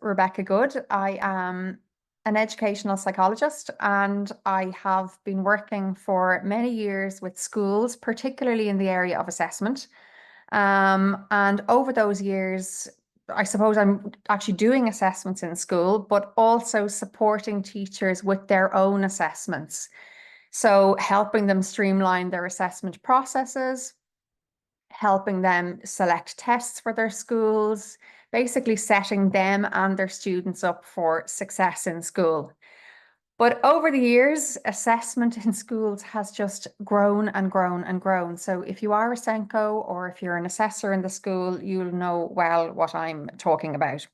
Rebecca Good. I am an educational psychologist, and I have been working for many years with schools, particularly in the area of assessment. And over those years, I suppose I'm actually doing assessments in school, but also supporting teachers with their own assessments. So helping them streamline their assessment processes, helping them select tests for their schools, basically setting them and their students up for success in school. But over the years, assessment in schools has just grown and grown and grown. So if you are a Senko or if you're an assessor in the school, you'll know well what I'm talking about.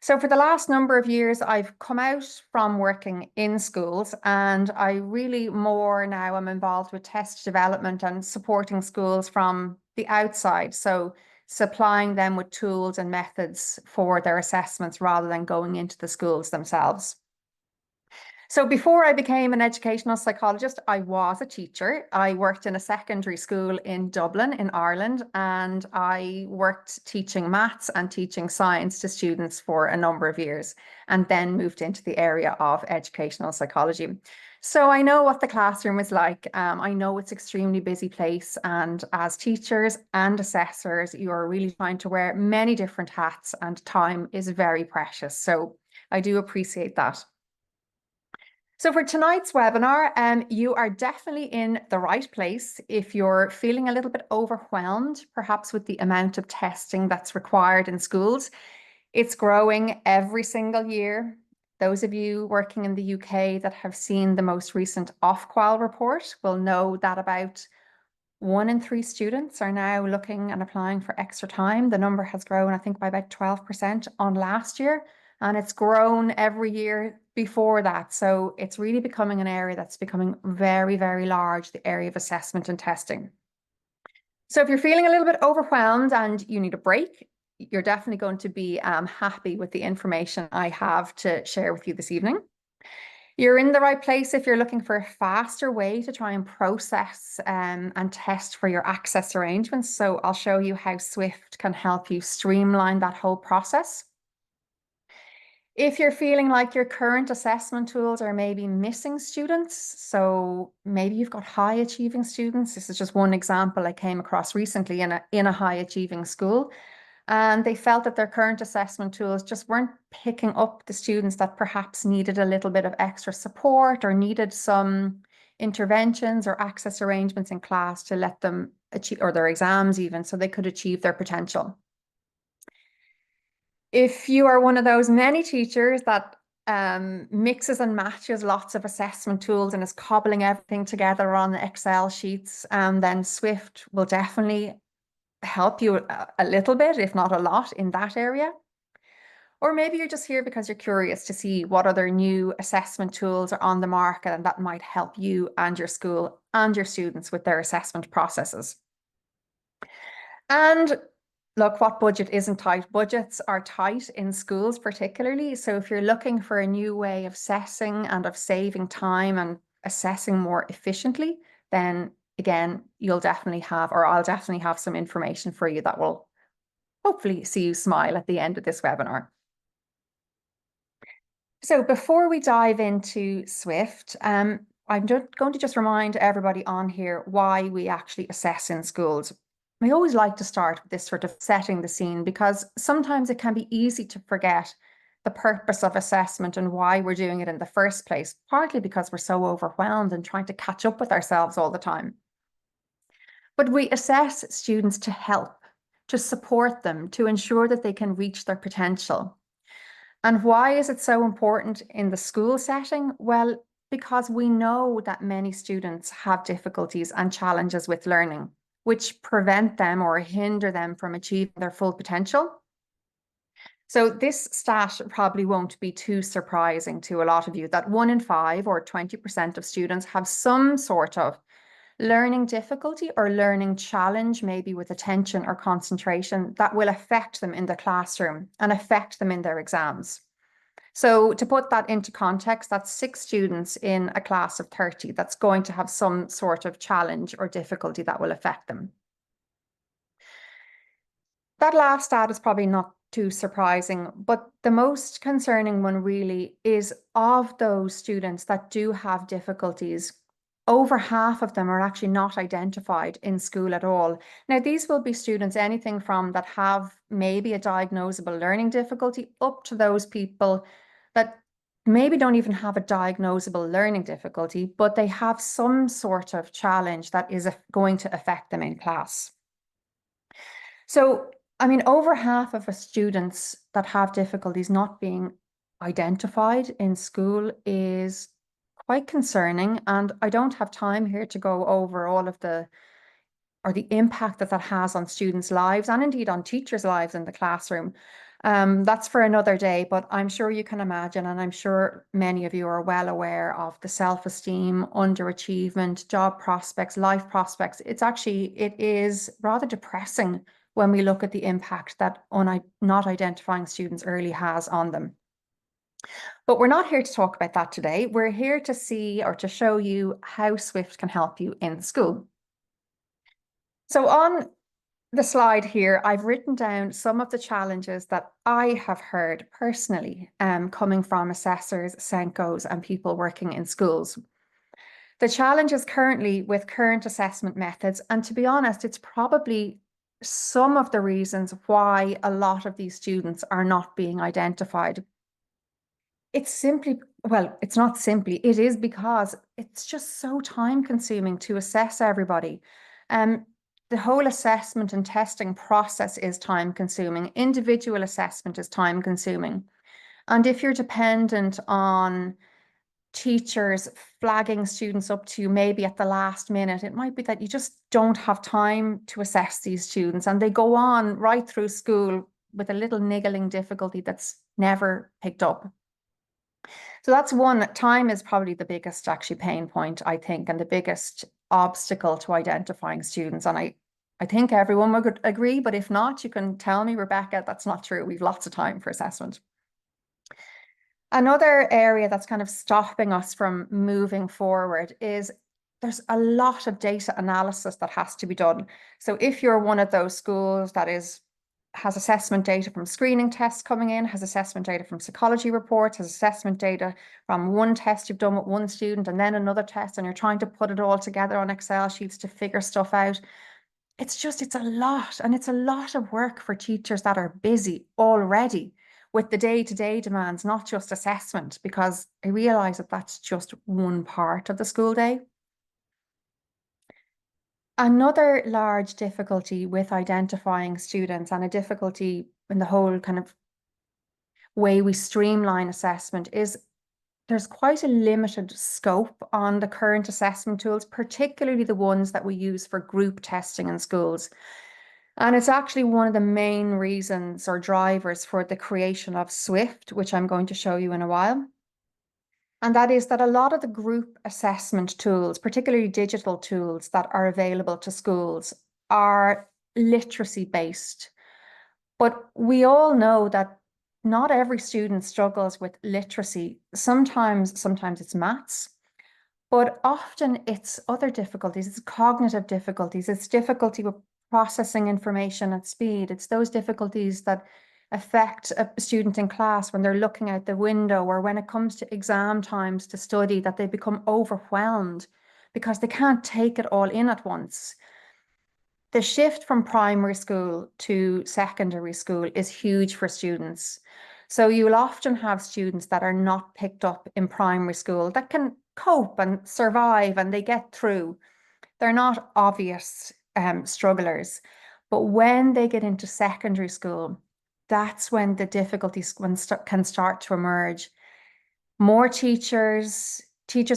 So for the last number of years, I've come out from working in schools, and I really more now am involved with test development and supporting schools from the outside. So supplying them with tools and methods for their assessments rather than going into the schools themselves. So before I became an educational psychologist, I was a teacher. I worked in a secondary school in Dublin in Ireland, and I worked teaching maths and teaching science to students for a number of years, and then moved into the area of educational psychology. So I know what the classroom is like. I know it's an extremely busy place, and as teachers and assessors, you are really trying to wear many different hats, and time is very precious. So I do appreciate that. So for tonight's webinar, you are definitely in the right place if you're feeling a little bit overwhelmed, perhaps with the amount of testing that's required in schools. It's growing every single year. Those of you working in the UK that have seen the most recent Ofqual report will know that about 1 in 3 students are now looking and applying for extra time. The number has grown, I think, by about 12% on last year, and it's grown every year before that. So it's really becoming an area that's becoming very, very large, the area of assessment and testing. So if you're feeling a little bit overwhelmed and you need a break, you're definitely going to be happy with the information I have to share with you this evening. You're in the right place if you're looking for a faster way to try and process and test for your access arrangements. So I'll show you how Swift can help you streamline that whole process. If you're feeling like your current assessment tools are maybe missing students, so maybe you've got high achieving students. This is just one example I came across recently in a high achieving school. And they felt that their current assessment tools just weren't picking up the students that perhaps needed a little bit of extra support or needed some interventions or access arrangements in class to let them achieve, or their exams even, so they could achieve their potential. If you are one of those many teachers that mixes and matches lots of assessment tools and is cobbling everything together on the Excel sheets, then Swift will definitely help you a little bit, if not a lot, in that area. Or maybe you're just here because you're curious to see what other new assessment tools are on the market, and that might help you and your school and your students with their assessment processes. And look, what budget isn't tight? Budgets are tight in schools particularly. So if you're looking for a new way of assessing and of saving time and assessing more efficiently, then again, you'll definitely have, or I'll definitely have some information for you that will hopefully see you smile at the end of this webinar. So before we dive into Swift, I'm going to just remind everybody on here why we actually assess in schools. I always like to start with this sort of setting the scene, because sometimes it can be easy to forget the purpose of assessment and why we're doing it in the first place, partly because we're so overwhelmed and trying to catch up with ourselves all the time. But we assess students to help, to support them, to ensure that they can reach their potential. And why is it so important in the school setting? Well, because we know that many students have difficulties and challenges with learning, which prevent them or hinder them from achieving their full potential. So this stat probably won't be too surprising to a lot of you, that 1 in 5 or 20% of students have some sort of learning difficulty or learning challenge, maybe with attention or concentration, that will affect them in the classroom and affect them in their exams. So to put that into context, that's 6 students in a class of 30 that's going to have some sort of challenge or difficulty that will affect them. That last stat is probably not too surprising, but the most concerning one really is of those students that do have difficulties. Over half of them are actually not identified in school at all. Now, these will be students, anything from that have maybe a diagnosable learning difficulty up to those people that maybe don't even have a diagnosable learning difficulty, but they have some sort of challenge that is going to affect them in class. So, I mean, over half of the students that have difficulties not being identified in school is quite concerning. And I don't have time here to go over all of the impact that that has on students' lives and indeed on teachers' lives in the classroom. That's for another day, but I'm sure you can imagine, and I'm sure many of you are well aware of the self-esteem, underachievement, job prospects, life prospects. It is rather depressing when we look at the impact that not identifying students early has on them. But we're not here to talk about that today. We're here to see or to show you how Swift can help you in school. So on the slide here, I've written down some of the challenges that I have heard personally coming from assessors, SENCOs, and people working in schools. The challenges currently with current assessment methods, and to be honest, it's probably some of the reasons why a lot of these students are not being identified. It's simply, well, it's not simply, it is because it's just so time consuming to assess everybody. The whole assessment and testing process is time consuming. Individual assessment is time consuming. And if you're dependent on teachers flagging students up to you maybe at the last minute, it might be that you just don't have time to assess these students and they go on right through school with a little niggling difficulty that's never picked up. So that's one. Time is probably the biggest actually pain point, I think, and the biggest obstacle to identifying students. And I think everyone would agree, but if not, you can tell me, Rebecca, that's not true. We've lots of time for assessment. Another area that's kind of stopping us from moving forward is there's a lot of data analysis that has to be done. So if you're one of those schools that has assessment data from screening tests coming in, has assessment data from psychology reports, has assessment data from one test you've done with one student and then another test, and you're trying to put it all together on Excel sheets to figure stuff out. It's a lot, and it's a lot of work for teachers that are busy already with the day-to-day demands, not just assessment, because I realize that that's just one part of the school day. Another large difficulty with identifying students, and a difficulty in the whole kind of way we streamline assessment, is there's quite a limited scope on the current assessment tools, particularly the ones that we use for group testing in schools. And it's actually one of the main reasons or drivers for the creation of Swift, which I'm going to show you in a while. And that is that a lot of the group assessment tools, particularly digital tools that are available to schools, are literacy based. But we all know that not every student struggles with literacy. Sometimes it's maths, but often it's other difficulties. It's cognitive difficulties. It's difficulty with processing information at speed. It's those difficulties that affect a student in class when they're looking out the window, or when it comes to exam times to study, that they become overwhelmed because they can't take it all in at once. The shift from primary school to secondary school is huge for students. So you'll often have students that are not picked up in primary school that can cope and survive and they get through. They're not obvious strugglers. But when they get into secondary school, that's when the difficulties can start to emerge. More teachers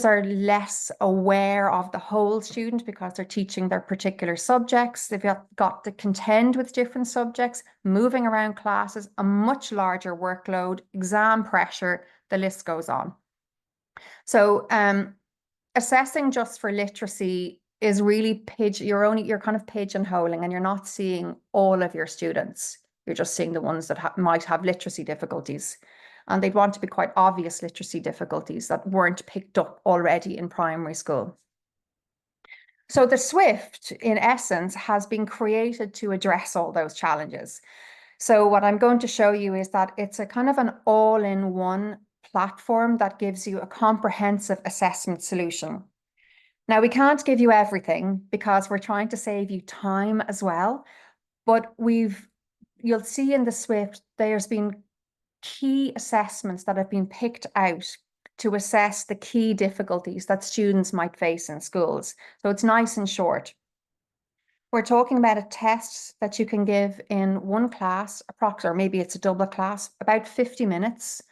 are less aware of the whole student because they're teaching their particular subjects. They've got to contend with different subjects, moving around classes, a much larger workload, exam pressure, the list goes on. So assessing just for literacy is really you're kind of pigeonholing, and you're not seeing all of your students. You're just seeing the ones that might have literacy difficulties. And they'd want to be quite obvious literacy difficulties that weren't picked up already in primary school. So the Swift, in essence, has been created to address all those challenges. So what I'm going to show you is that it's a kind of an all-in-one platform that gives you a comprehensive assessment solution. Now, we can't give you everything because we're trying to save you time as well, but you'll see in the Swift, there's been key assessments that have been picked out to assess the key difficulties that students might face in schools. So it's nice and short. We're talking about a test that you can give in one class, or maybe it's a double class, about 50 minutes.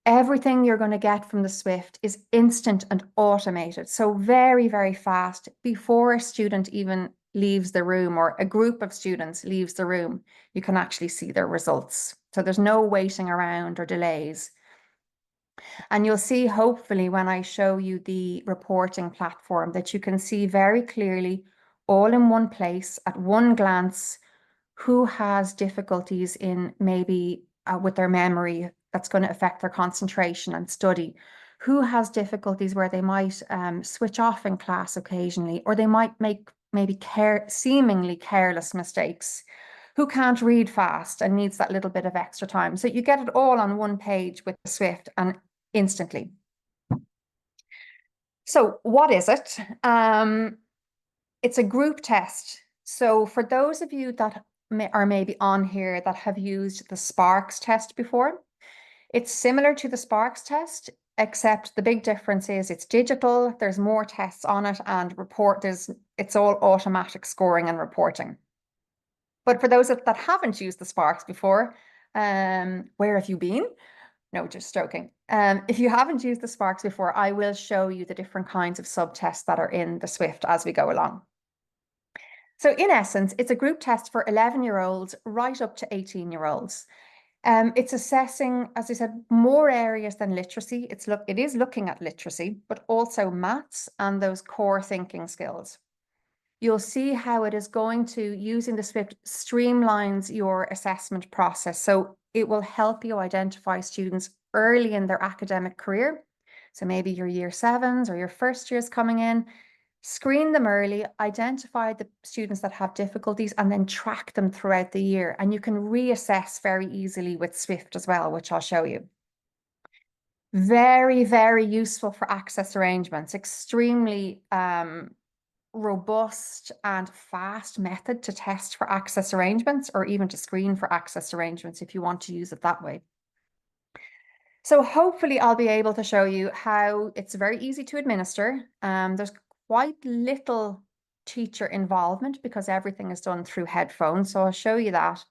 Everything you're going to get from the Swift is instant and automated. So very, very fast before a student even leaves the room or a group of students leaves the room, you can actually see their results. So there's no waiting around or delays. And you'll see, hopefully, when I show you the reporting platform, that you can see very clearly, all in one place, at one glance, who has difficulties in maybe with their memory that's going to affect their concentration and study, who has difficulties where they might switch off in class occasionally, or they might make maybe seemingly careless mistakes, who can't read fast and needs that little bit of extra time. So you get it all on one page with the Swift and instantly. So what is it? It's a group test. So for those of you that are maybe on here that have used the Sparks test before, it's similar to the Sparks test, except the big difference is it's digital, there's more tests on it, and it's all automatic scoring and reporting. But for those that haven't used the Sparks before, where have you been? No, just joking. If you haven't used the Sparks before, I will show you the different kinds of subtests that are in the Swift as we go along. So in essence, it's a group test for 11-year-olds right up to 18-year-olds. It's assessing, as I said, more areas than literacy. It is looking at literacy, but also maths and those core thinking skills. You'll see how it is going to, using the Swift, streamlines your assessment process. So it will help you identify students early in their academic career. So maybe your year 7s or your first years coming in, screen them early, identify the students that have difficulties, and then track them throughout the year. And you can reassess very easily with Swift as well, which I'll show you. Very, very useful for access arrangements, extremely robust and fast method to test for access arrangements, or even to screen for access arrangements if you want to use it that way. So hopefully I'll be able to show you how it's very easy to administer. There's quite little teacher involvement because everything is done through headphones. So I'll show you that.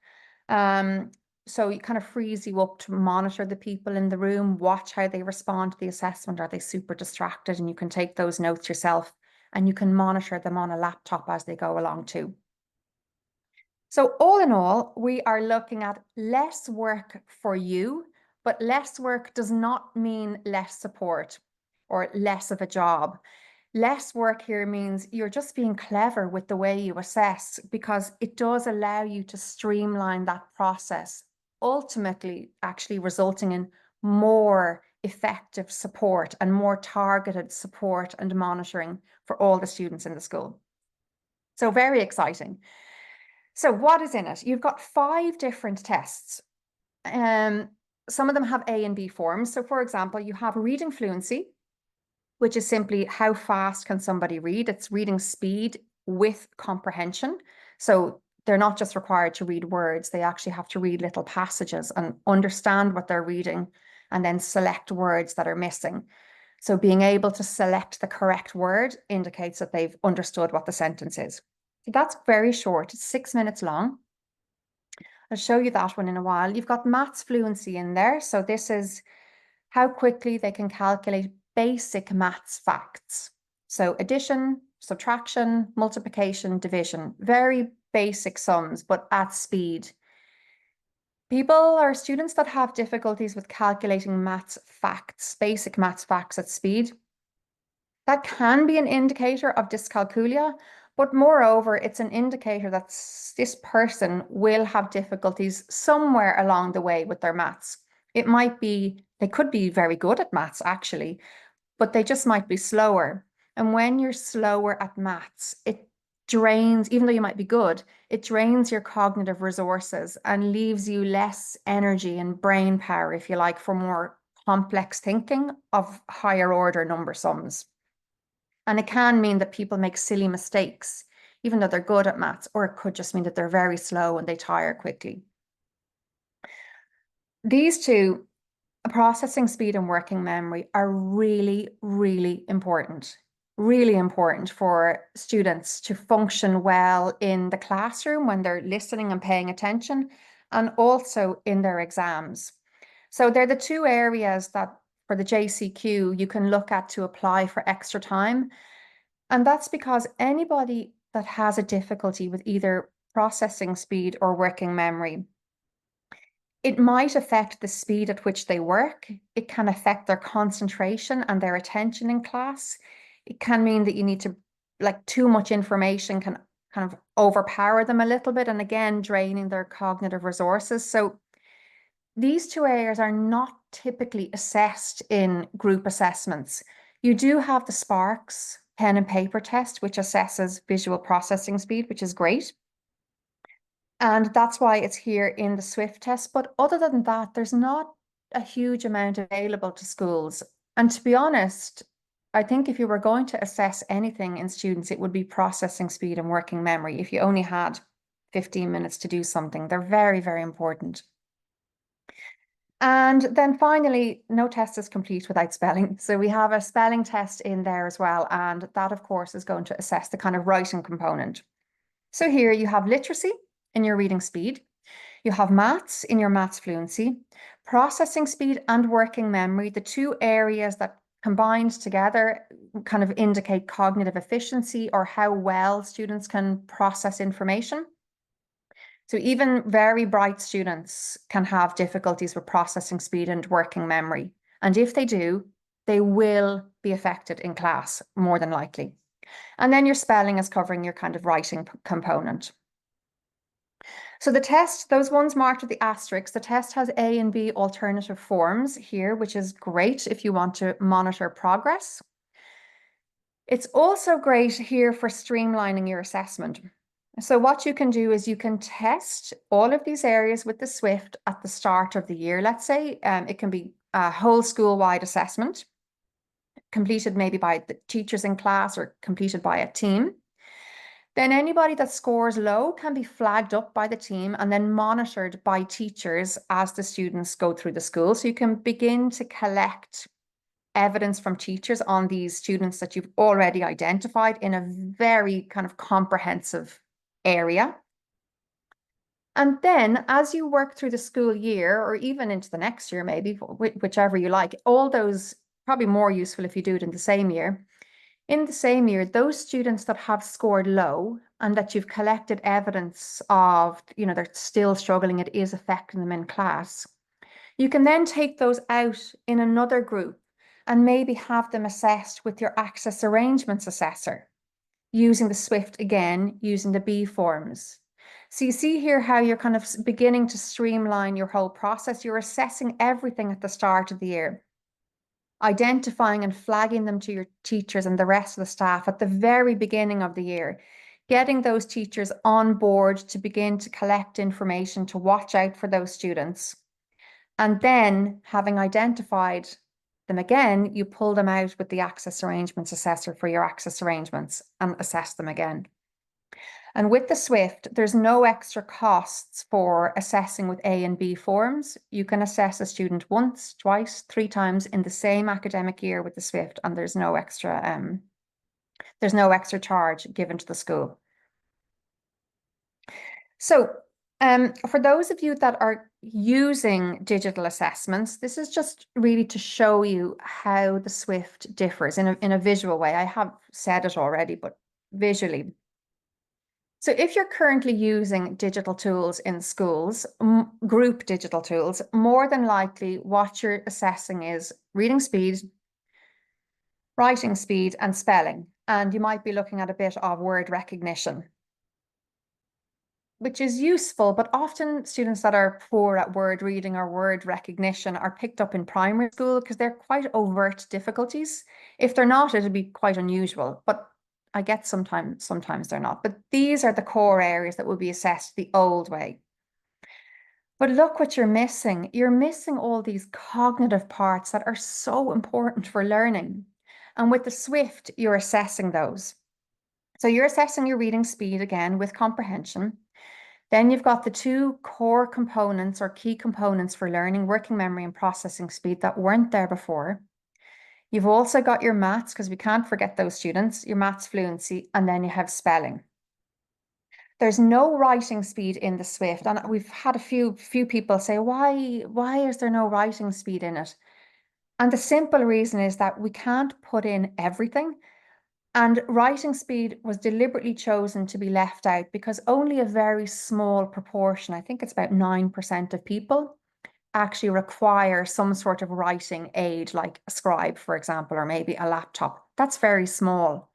So it kind of frees you up to monitor the people in the room, watch how they respond to the assessment. Are they super distracted? And you can take those notes yourself, and you can monitor them on a laptop as they go along too. So all in all, we are looking at less work for you, but less work does not mean less support or less of a job. Less work here means you're just being clever with the way you assess, because it does allow you to streamline that process, ultimately actually resulting in more effective support and more targeted support and monitoring for all the students in the school. So very exciting. So what is in it? You've got 5 different tests. Some of them have A and B forms. So for example, you have reading fluency, which is simply how fast can somebody read. It's reading speed with comprehension. So they're not just required to read words, they actually have to read little passages and understand what they're reading and then select words that are missing. So being able to select the correct word indicates that they've understood what the sentence is. So that's very short, it's 6 minutes long. I'll show you that one in a while. You've got maths fluency in there. So this is how quickly they can calculate basic maths facts. So addition, subtraction, multiplication, division, very basic sums, but at speed. People or students that have difficulties with calculating maths facts, basic maths facts at speed, that can be an indicator of dyscalculia, but moreover, it's an indicator that this person will have difficulties somewhere along the way with their maths. It might be, they could be very good at maths actually, but they just might be slower. And when you're slower at maths, drains, even though you might be good, it drains your cognitive resources and leaves you less energy and brain power, if you like, for more complex thinking of higher order number sums. And it can mean that people make silly mistakes, even though they're good at maths, or it could just mean that they're very slow and they tire quickly. These two, processing speed and working memory, are really, really important for students to function well in the classroom when they're listening and paying attention, and also in their exams. So they're the two areas that for the JCQ you can look at to apply for extra time. And that's because anybody that has a difficulty with either processing speed or working memory, it might affect the speed at which they work. It can affect their concentration and their attention in class. It can mean that you need to, like, too much information can kind of overpower them a little bit, and again, draining their cognitive resources. So these two areas are not typically assessed in group assessments. You do have the Sparks pen and paper test, which assesses visual processing speed, which is great. And that's why it's here in the Swift test. But other than that, there's not a huge amount available to schools. And to be honest, I think if you were going to assess anything in students, it would be processing speed and working memory. If you only had 15 minutes to do something, they're very, very important. And then finally, no test is complete without spelling. So we have a spelling test in there as well. And that, of course, is going to assess the kind of writing component. So here you have literacy in your reading speed. You have maths in your maths fluency, processing speed and working memory, the two areas that combined together kind of indicate cognitive efficiency or how well students can process information. So even very bright students can have difficulties with processing speed and working memory. And if they do, they will be affected in class, more than likely. And then your spelling is covering your kind of writing component. So the test, those ones marked with the asterisks, the test has A and B alternative forms here, which is great if you want to monitor progress. It's also great here for streamlining your assessment. So what you can do is you can test all of these areas with the Swift at the start of the year. Let's say it can be a whole school-wide assessment, completed maybe by the teachers in class or completed by a team. Then anybody that scores low can be flagged up by the team and then monitored by teachers as the students go through the school. So you can begin to collect evidence from teachers on these students that you've already identified in a very kind of comprehensive area. And then as you work through the school year, or even into the next year, maybe, whichever you like, all those, probably more useful if you do it in the same year. In the same year, those students that have scored low and that you've collected evidence of, they're still struggling, it is affecting them in class, you can then take those out in another group and maybe have them assessed with your access arrangements assessor, using the Swift again, using the B forms. So you see here how you're kind of beginning to streamline your whole process. You're assessing everything at the start of the year, identifying and flagging them to your teachers and the rest of the staff at the very beginning of the year, getting those teachers on board to begin to collect information to watch out for those students. And then, having identified them again, you pull them out with the access arrangements assessor for your access arrangements and assess them again. And with the Swift, there's no extra costs for assessing with A and B forms. You can assess a student once, twice, 3 times in the same academic year with the Swift, and there's no extra charge given to the school. So for those of you that are using digital assessments, this is just really to show you how the Swift differs in a visual way. I have said it already, but visually. So if you're currently using digital tools in schools, group digital tools, more than likely what you're assessing is reading speed, writing speed, and spelling. And you might be looking at a bit of word recognition, which is useful, but often students that are poor at word reading or word recognition are picked up in primary school because they're quite overt difficulties. If they're not, it'd be quite unusual. But I get sometimes they're not, but these are the core areas that will be assessed the old way. But look what you're missing. You're missing all these cognitive parts that are so important for learning. And with the Swift, you're assessing those. So you're assessing your reading speed again with comprehension. Then you've got the two core components or key components for learning, working memory and processing speed, that weren't there before. You've also got your maths, because we can't forget those students, your maths fluency, and then you have spelling. There's no writing speed in the Swift, and we've had a few people say, why is there no writing speed in it? And the simple reason is that we can't put in everything. And writing speed was deliberately chosen to be left out because only a very small proportion, I think it's about 9% of people, actually require some sort of writing aid, like a scribe, for example, or maybe a laptop. That's very small.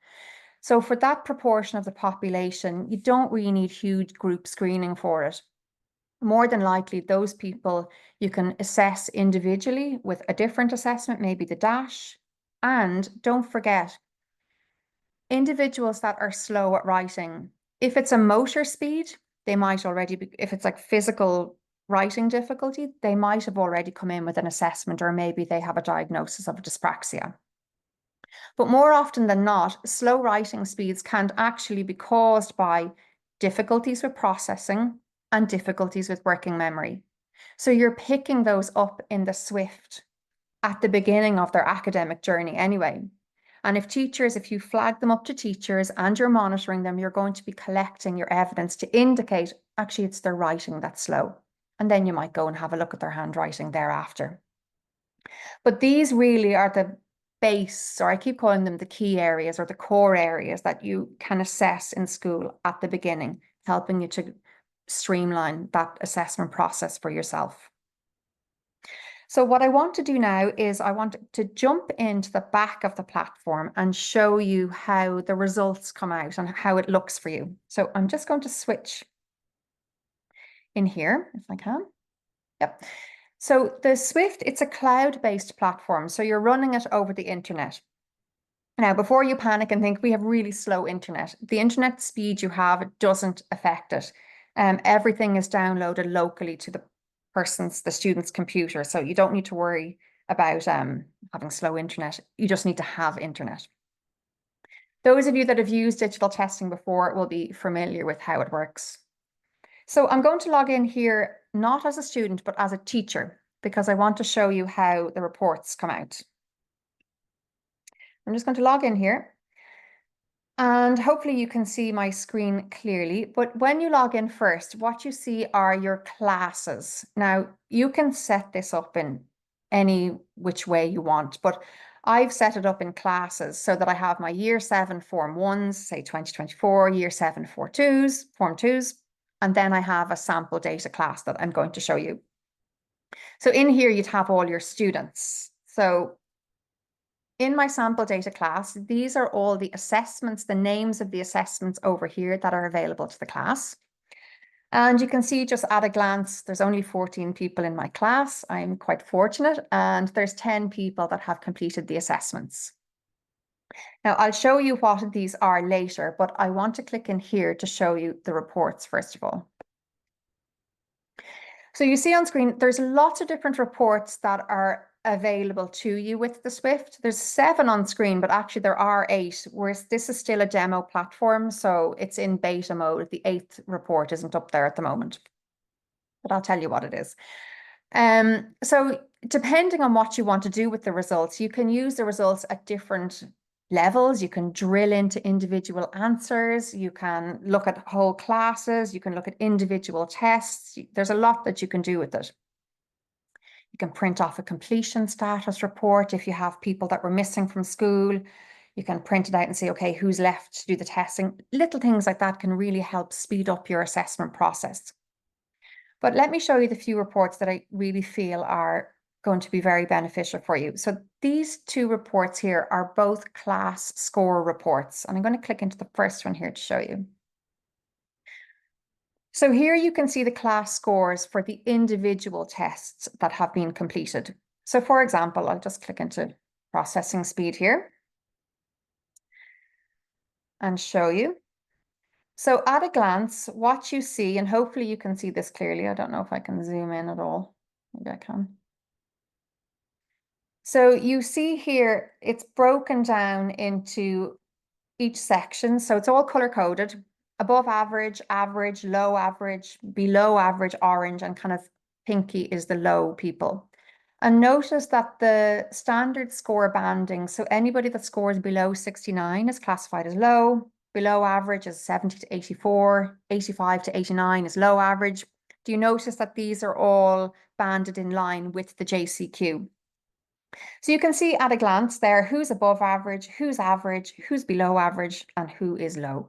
So for that proportion of the population, you don't really need huge group screening for it. More than likely, those people you can assess individually with a different assessment, maybe the DASH. And don't forget, individuals that are slow at writing, if it's a motor speed, they might already be, if it's like physical writing difficulty, they might have already come in with an assessment, or maybe they have a diagnosis of dyspraxia. But more often than not, slow writing speeds can actually be caused by difficulties with processing and difficulties with working memory. So you're picking those up in the Swift at the beginning of their academic journey anyway. And if you flag them up to teachers and you're monitoring them, you're going to be collecting your evidence to indicate actually it's their writing that's slow. And then you might go and have a look at their handwriting thereafter. But these really are the base, or I keep calling them the key areas or the core areas that you can assess in school at the beginning, helping you to streamline that assessment process for yourself. So what I want to do now is I want to jump into the back of the platform and show you how the results come out and how it looks for you. So I'm just going to switch in here if I can. Yep. So the Swift, it's a cloud-based platform. So you're running it over the internet. Now, before you panic and think we have really slow internet, the internet speed you have doesn't affect it. Everything is downloaded locally to the student's computer. So you don't need to worry about having slow internet. You just need to have internet. Those of you that have used digital testing before will be familiar with how it works. So I'm going to log in here, not as a student, but as a teacher, because I want to show you how the reports come out. I'm just going to log in here. And hopefully you can see my screen clearly. But when you log in first, what you see are your classes. Now, you can set this up in any which way you want, but I've set it up in classes so that I have my Year 7 Form 1s, say 2024, Year 7 Form 2s, and then I have a sample data class that I'm going to show you. So in here, you'd have all your students. So in my sample data class, these are all the assessments, the names of the assessments over here that are available to the class. And you can see just at a glance, there's only 14 people in my class. I'm quite fortunate. And there's 10 people that have completed the assessments. Now, I'll show you what these are later, but I want to click in here to show you the reports, first of all. So you see on screen, there's lots of different reports that are available to you with the Swift. There's 7 on screen, but actually there are 8, whereas this is still a demo platform, so it's in beta mode. The 8th report isn't up there at the moment, but I'll tell you what it is. So depending on what you want to do with the results, you can use the results at different levels. You can drill into individual answers. You can look at whole classes. You can look at individual tests. There's a lot that you can do with it. You can print off a completion status report if you have people that were missing from school. You can print it out and say, okay, who's left to do the testing? Little things like that can really help speed up your assessment process. But let me show you the few reports that I really feel are going to be very beneficial for you. So these 2 reports here are both class score reports. And I'm going to click into the first one here to show you. So here you can see the class scores for the individual tests that have been completed. So for example, I'll just click into processing speed here. and show you. So at a glance, what you see, and hopefully you can see this clearly. I don't know if I can zoom in at all. Maybe I can. So you see here, it's broken down into each section. So it's all color coded: above average, average, low average, below average, orange, and kind of pinky is the low people. And notice that the standard score banding, so anybody that scores below 69 is classified as low, below average is 70 to 84, 85 to 89 is low average. Do you notice that these are all banded in line with the JCQ? So you can see at a glance there who's above average, who's below average, and who is low.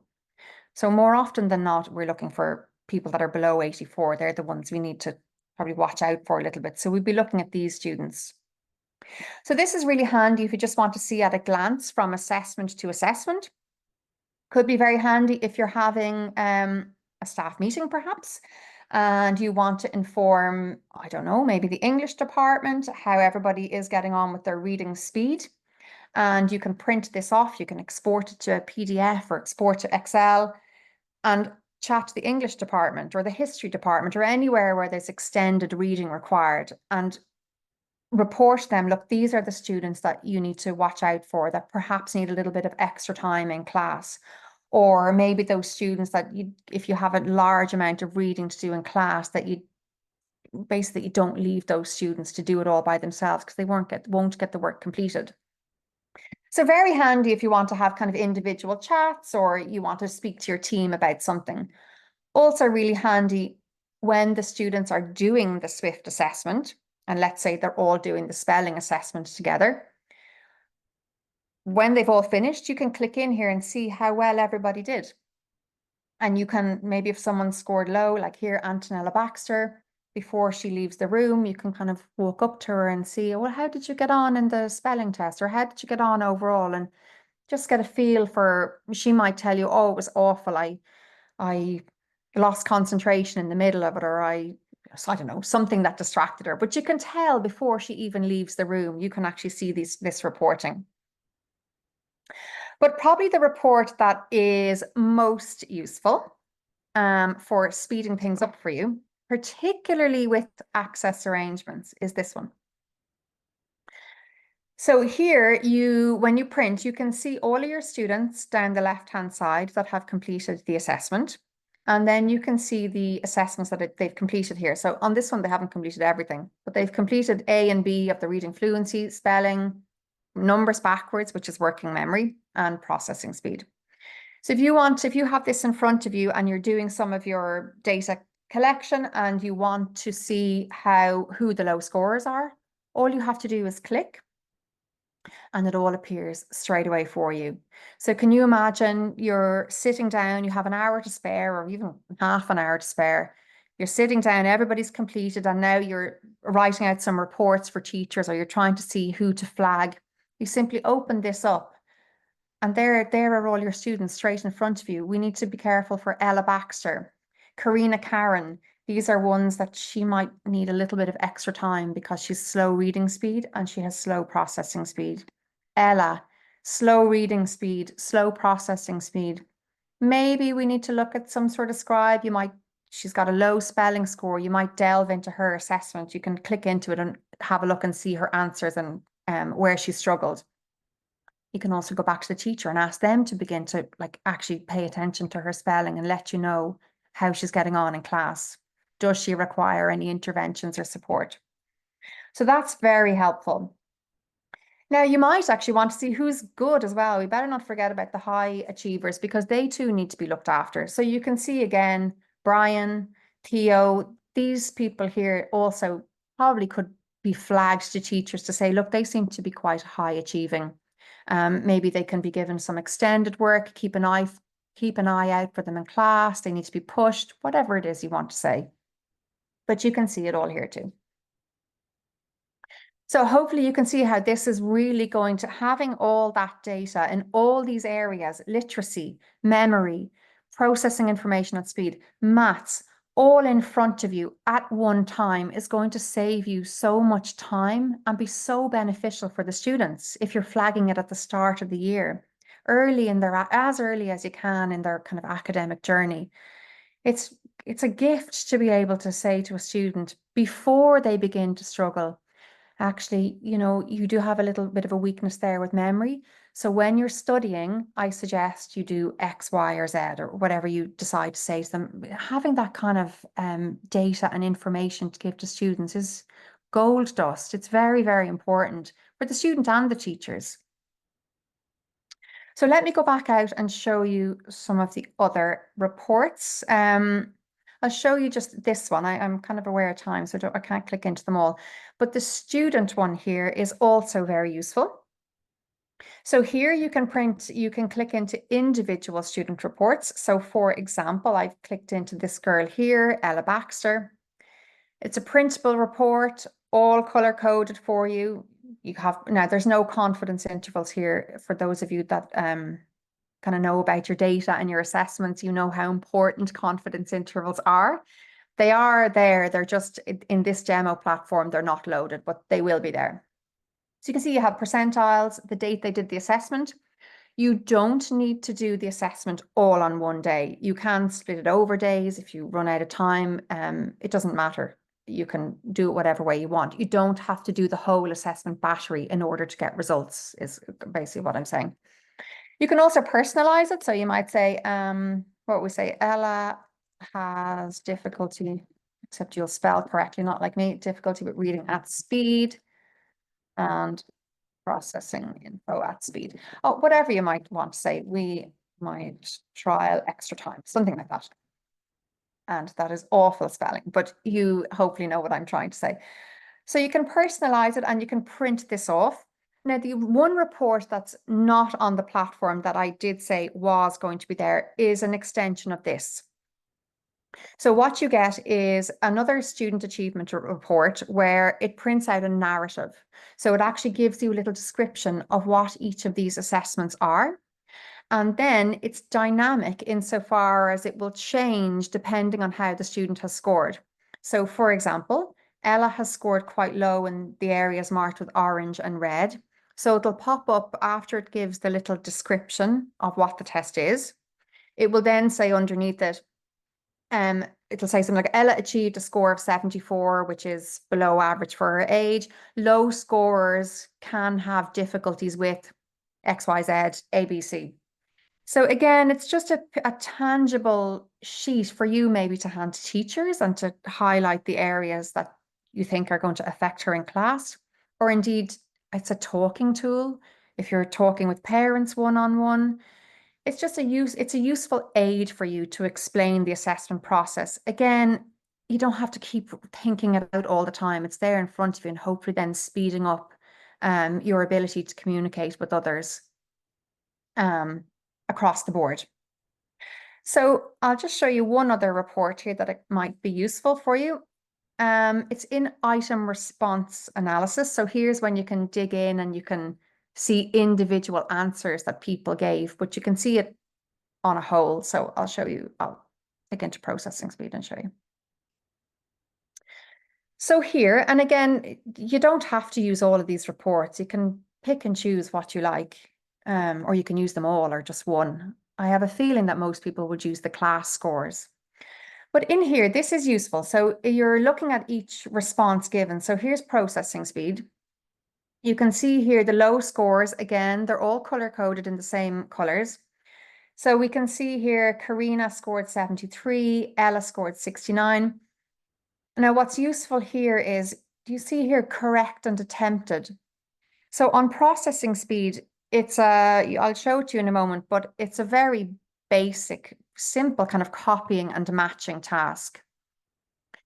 So more often than not, we're looking for people that are below 84. They're the ones we need to probably watch out for a little bit. So we'd be looking at these students. So this is really handy if you just want to see at a glance from assessment to assessment. Could be very handy if you're having a staff meeting perhaps, and you want to inform, I don't know, maybe the English department, how everybody is getting on with their reading speed. And you can print this off, you can export it to a PDF or export to Excel and chat to the English department or the history department or anywhere where there's extended reading required, and report them, look, these are the students that you need to watch out for that perhaps need a little bit of extra time in class. Or maybe those students that you, if you have a large amount of reading to do in class, that you basically don't leave those students to do it all by themselves because they won't get the work completed. So very handy if you want to have kind of individual chats or you want to speak to your team about something. Also really handy when the students are doing the Swift assessment, and let's say they're all doing the spelling assessment together. When they've all finished, you can click in here and see how well everybody did. And you can, maybe if someone scored low, like here, Antonella Baxter, before she leaves the room, you can kind of walk up to her and see, well, how did you get on in the spelling test? Or how did you get on overall? And just get a feel for, she might tell you, oh, it was awful. I lost concentration in the middle of it, or I don't know, something that distracted her. But you can tell before she even leaves the room, you can actually see this reporting. But probably the report that is most useful for speeding things up for you, particularly with access arrangements, is this one. So here, when you print, you can see all of your students down the left-hand side that have completed the assessment. And then you can see the assessments that they've completed here. So on this one, they haven't completed everything, but they've completed A and B of the reading fluency, spelling, numbers backwards, which is working memory, and processing speed. So if you have this in front of you and you're doing some of your data collection and you want to see who the low scorers are, all you have to do is click and it all appears straight away for you. So can you imagine you're sitting down, you have an hour to spare or even half an hour to spare. You're sitting down, everybody's completed, and now you're writing out some reports for teachers or you're trying to see who to flag. You simply open this up and there are all your students straight in front of you. We need to be careful for Ella Baxter, Karina Karen. These are ones that she might need a little bit of extra time because she's slow reading speed and she has slow processing speed. Ella, slow reading speed, slow processing speed. Maybe we need to look at some sort of scribe. She's got a low spelling score. You might delve into her assessment. You can click into it and have a look and see her answers and where she struggled. You can also go back to the teacher and ask them to begin to actually pay attention to her spelling and let you know how she's getting on in class. Does she require any interventions or support? So that's very helpful. Now, you might actually want to see who's good as well. We better not forget about the high achievers because they too need to be looked after. So you can see again, Brian, Theo, these people here also probably could be flagged to teachers to say, look, they seem to be quite high achieving. Maybe they can be given some extended work, keep an eye out for them in class. They need to be pushed, whatever it is you want to say. But you can see it all here too. So hopefully you can see how this is really going to having all that data in all these areas, literacy, memory, processing information at speed, maths, all in front of you at one time is going to save you so much time and be so beneficial for the students if you're flagging it at the start of the year. early in their, as early as you can in their kind of academic journey. It's it's a gift to be able to say to a student before they begin to struggle, actually, you do have a little bit of a weakness there with memory. So when you're studying, I suggest you do X, Y, or Z, or whatever you decide to say to them. Having that kind of data and information to give to students is gold dust. It's very, very important for the student and the teachers. So let me go back out and show you some of the other reports. I'll show you just this one. I'm kind of aware of time, so I can't click into them all. But the student one here is also very useful. So here you can click into individual student reports. So for example, I've clicked into this girl here, Ella Baxter. It's a printable report, all color coded for you. Now there's no confidence intervals here for those of you that kind of know about your data and your assessments. You know how important confidence intervals are. They are there. They're just in this demo platform. They're not loaded, but they will be there. So you can see you have percentiles, the date they did the assessment. You don't need to do the assessment all on one day. You can split it over days if you run out of time. It doesn't matter. You can do it whatever way you want. You don't have to do the whole assessment battery in order to get results, is basically what I'm saying. You can also personalize it. So you might say, what we say, Ella has difficulty, except you'll spell correctly, not like me, difficulty with reading at speed and processing info at speed. Oh, whatever you might want to say, we might trial extra time, something like that. And that is awful spelling, but you hopefully know what I'm trying to say. So you can personalize it and you can print this off. Now, the one report that's not on the platform that I did say was going to be there is an extension of this. So what you get is another student achievement report where it prints out a narrative. So it actually gives you a little description of what each of these assessments are. And then it's dynamic insofar as it will change depending on how the student has scored. So for example, Ella has scored quite low in the areas marked with orange and red. So it'll pop up after it gives the little description of what the test is. It will then say underneath it, it'll say something like Ella achieved a score of 74, which is below average for her age. Low scorers can have difficulties with XYZ, ABC. So again, it's just a tangible sheet for you maybe to hand to teachers and to highlight the areas that you think are going to affect her in class. Or indeed, it's a talking tool. If you're talking with parents one-on-one, it's a useful aid for you to explain the assessment process. Again, you don't have to keep thinking it out all the time. It's there in front of you and hopefully then speeding up your ability to communicate with others across the board. So I'll just show you one other report here that it might be useful for you. It's in item response analysis. So here's when you can dig in and you can see individual answers that people gave, but you can see it on a whole. So I'll show you, I'll dig into processing speed and show you. So here, and again, you don't have to use all of these reports. You can pick and choose what you like, or you can use them all or just one. I have a feeling that most people would use the class scores. But in here, this is useful. So you're looking at each response given. So here's processing speed. You can see here the low scores, again, they're all color coded in the same colors. So we can see here, Karina scored 73, Ella scored 69. Now what's useful here is, do you see here correct and attempted? So on processing speed, I'll show it to you in a moment, but it's a very basic, simple kind of copying and matching task.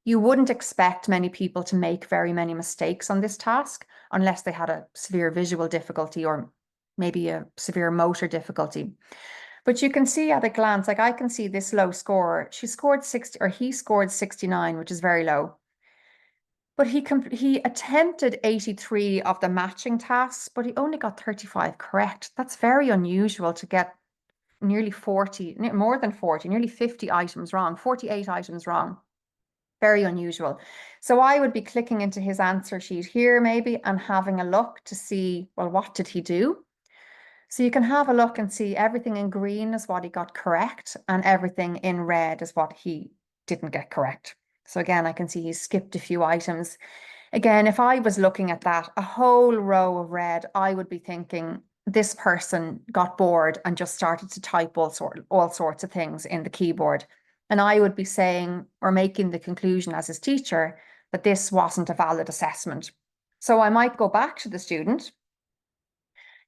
You wouldn't expect many people to make very many mistakes on this task unless they had a severe visual difficulty or maybe a severe motor difficulty. But you can see at a glance, like I can see this low score. She scored 60, or he scored 69, which is very low. But he attempted 83 of the matching tasks, but he only got 35 correct. That's very unusual to get nearly 40, more than 40, nearly 50 items wrong, 48 items wrong. Very unusual. So I would be clicking into his answer sheet here maybe and having a look to see, well, what did he do? So you can have a look and see everything in green is what he got correct, and everything in red is what he didn't get correct. So again, I can see he skipped a few items. Again, if I was looking at that, a whole row of red, I would be thinking this person got bored and just started to type all sorts of things in the keyboard. And I would be saying or making the conclusion as his teacher that this wasn't a valid assessment. So I might go back to the student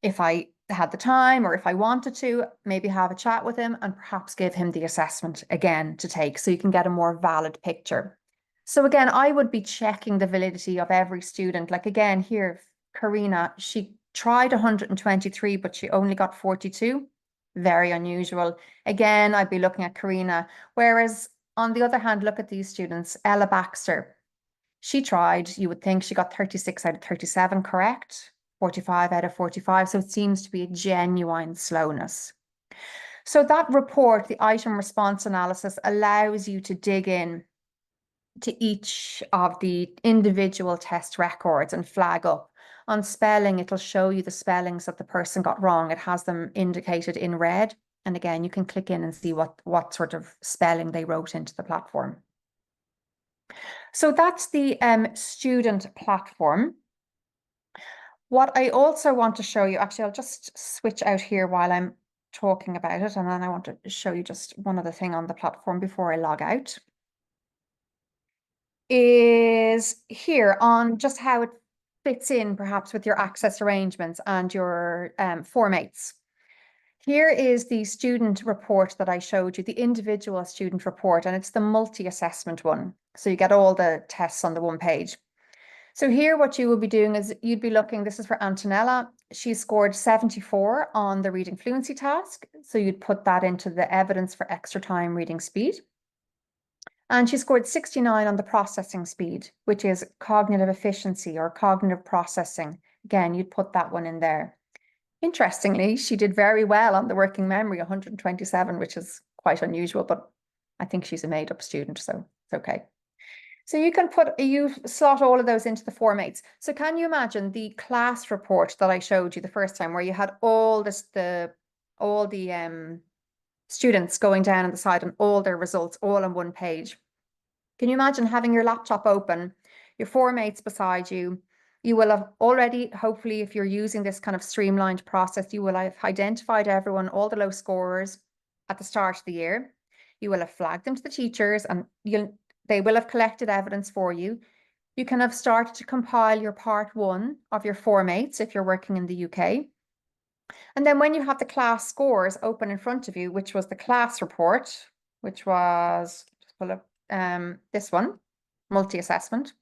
if I had the time or if I wanted to, maybe have a chat with him and perhaps give him the assessment again to take so you can get a more valid picture. So again, I would be checking the validity of every student. Like again, here, Karina, she tried 123, but she only got 42. Very unusual. Again, I'd be looking at Karina. Whereas on the other hand, look at these students. Ella Baxter, she tried, you would think she got 36 out of 37 correct, 45 out of 45. So it seems to be a genuine slowness. So that report, the item response analysis, allows you to dig in to each of the individual test records and flag up. On spelling, it'll show you the spellings that the person got wrong. It has them indicated in red. And again, you can click in and see what sort of spelling they wrote into the platform. So that's the student platform. What I also want to show you, actually, I'll just switch out here while I'm talking about it. And then I want to show you just one other thing on the platform before I log out. Is here on just how it fits in perhaps with your access arrangements and your formates. Here is the student report that I showed you, the individual student report, and it's the multi-assessment one. So you get all the tests on the one page. So here what you will be doing is you'd be looking, this is for Antonella. She scored 74 on the reading fluency task. So you'd put that into the evidence for extra time reading speed. And she scored 69 on the processing speed, which is cognitive efficiency or cognitive processing. Again, you'd put that one in there. Interestingly, she did very well on the working memory, 127, which is quite unusual, but I think she's a made-up student, so it's okay. So you slot all of those into the formates. So can you imagine the class report that I showed you the first time where you had all the students going down on the side and all their results all on one page? Can you imagine having your laptop open, your formates beside you? You will have already, hopefully, if you're using this kind of streamlined process, you will have identified everyone, all the low scorers at the start of the year. You will have flagged them to the teachers and they will have collected evidence for you. You can have started to compile your part one of your formates if you're working in the UK. And then when you have the class scores open in front of you, which was the class report, which was, just pull up this one, multi-assessment.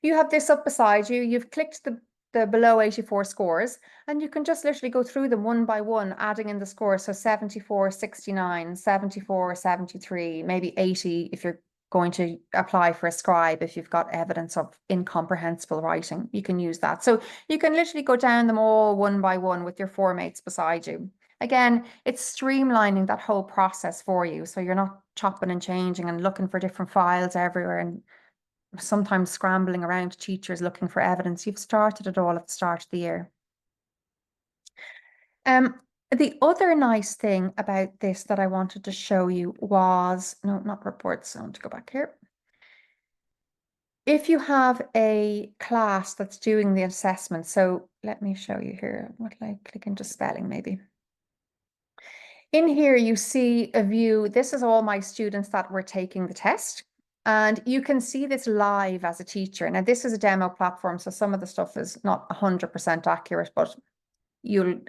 You have this up beside you. You've clicked the below 84 scores, and you can just literally go through them one by one, adding in the scores. So 74, 69, 74, 73, maybe 80 if you're going to apply for a scribe, if you've got evidence of incomprehensible writing, you can use that. So you can literally go down them all one by one with your formates beside you. Again, it's streamlining that whole process for you. So you're not chopping and changing and looking for different files everywhere and sometimes scrambling around teachers looking for evidence. You've started it all at the start of the year. The other nice thing about this that I wanted to show you was, no, not reports. I want to go back here. If you have a class that's doing the assessment, so let me show you here. What will I click into spelling maybe? In here, you see a view. This is all my students that were taking the test. And you can see this live as a teacher. Now, this is a demo platform, so some of the stuff is not 100% accurate, but you'll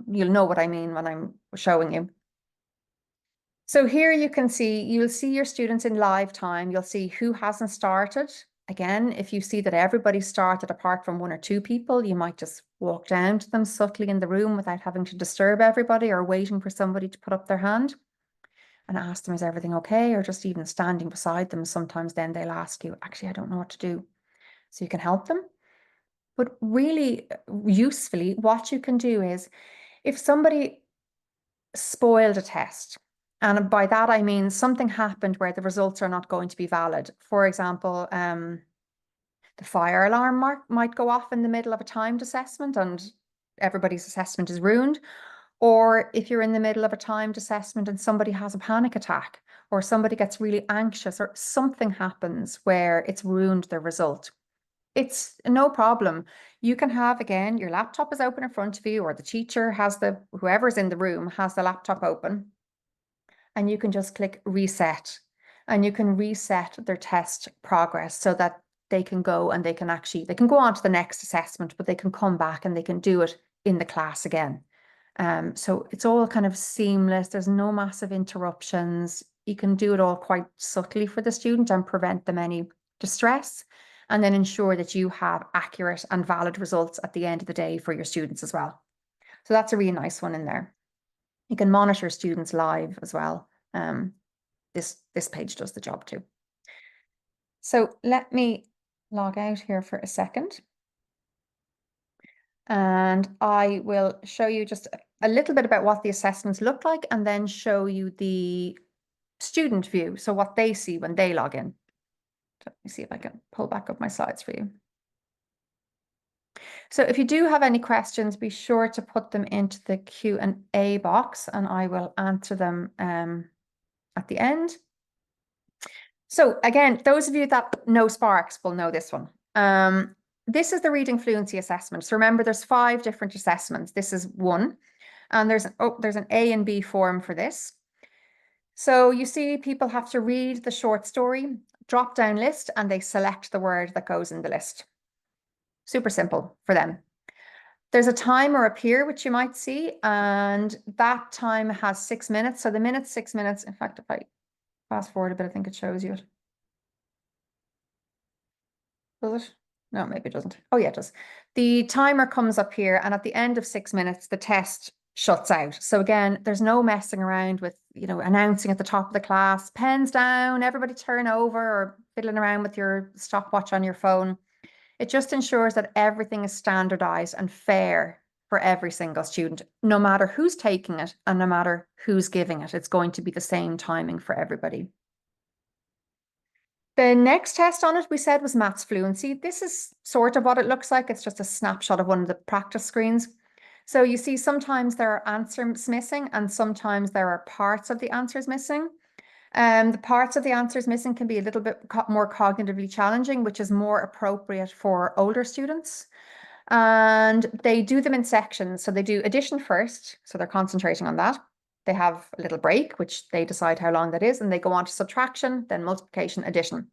know what I mean when I'm showing you. So here you'll see your students in live time. You'll see who hasn't started. Again, if you see that everybody started apart from one or two people, you might just walk down to them subtly in the room without having to disturb everybody or waiting for somebody to put up their hand and ask them, is everything okay? Or just even standing beside them. Sometimes then they'll ask you, actually, I don't know what to do. So you can help them. But really usefully, what you can do is if somebody spoiled a test, and by that I mean something happened where the results are not going to be valid. For example, the fire alarm might go off in the middle of a timed assessment and everybody's assessment is ruined, or if you're in the middle of a timed assessment and somebody has a panic attack, or somebody gets really anxious, or something happens where it's ruined their result. It's no problem. You can have, again, your laptop is open in front of you, or the teacher has whoever's in the room has the laptop open, and you can just click reset, and you can reset their test progress so that they can go and they can go on to the next assessment, but they can come back and they can do it in the class again. So it's all kind of seamless. There's no massive interruptions. You can do it all quite subtly for the student and prevent them any distress, and then ensure that you have accurate and valid results at the end of the day for your students as well. So that's a really nice one in there. You can monitor students live as well. This page does the job too. So let me log out here for a second. And I will show you just a little bit about what the assessments look like, and then show you the student view, so what they see when they log in. Let me see if I can pull back up my slides for you. So if you do have any questions, be sure to put them into the Q&A box, and I will answer them at the end. So again, those of you that know Sparks will know this one. This is the reading fluency assessment. So remember, there's 5 different assessments. This is one, and there's an A and B form for this. So you see people have to read the short story, drop down list, and they select the word that goes in the list. Super simple for them. There's a timer up here, which you might see, and that time has 6 minutes. So the minute's 6 minutes. In fact, if I fast forward a bit, I think it shows you it. Does it? No, maybe it doesn't. Oh yeah, it does. The timer comes up here, and at the end of 6 minutes, the test shuts out. So again, there's no messing around with, announcing at the top of the class, pens down, everybody turn over, or fiddling around with your stopwatch on your phone. It just ensures that everything is standardized and fair for every single student, no matter who's taking it and no matter who's giving it. It's going to be the same timing for everybody. The next test on it, we said, was maths fluency. This is sort of what it looks like. It's just a snapshot of one of the practice screens. So you see sometimes there are answers missing, and sometimes there are parts of the answers missing. The parts of the answers missing can be a little bit more cognitively challenging, which is more appropriate for older students. And they do them in sections. So they do addition first, so they're concentrating on that. They have a little break, which they decide how long that is, and they go on to subtraction, then multiplication, addition.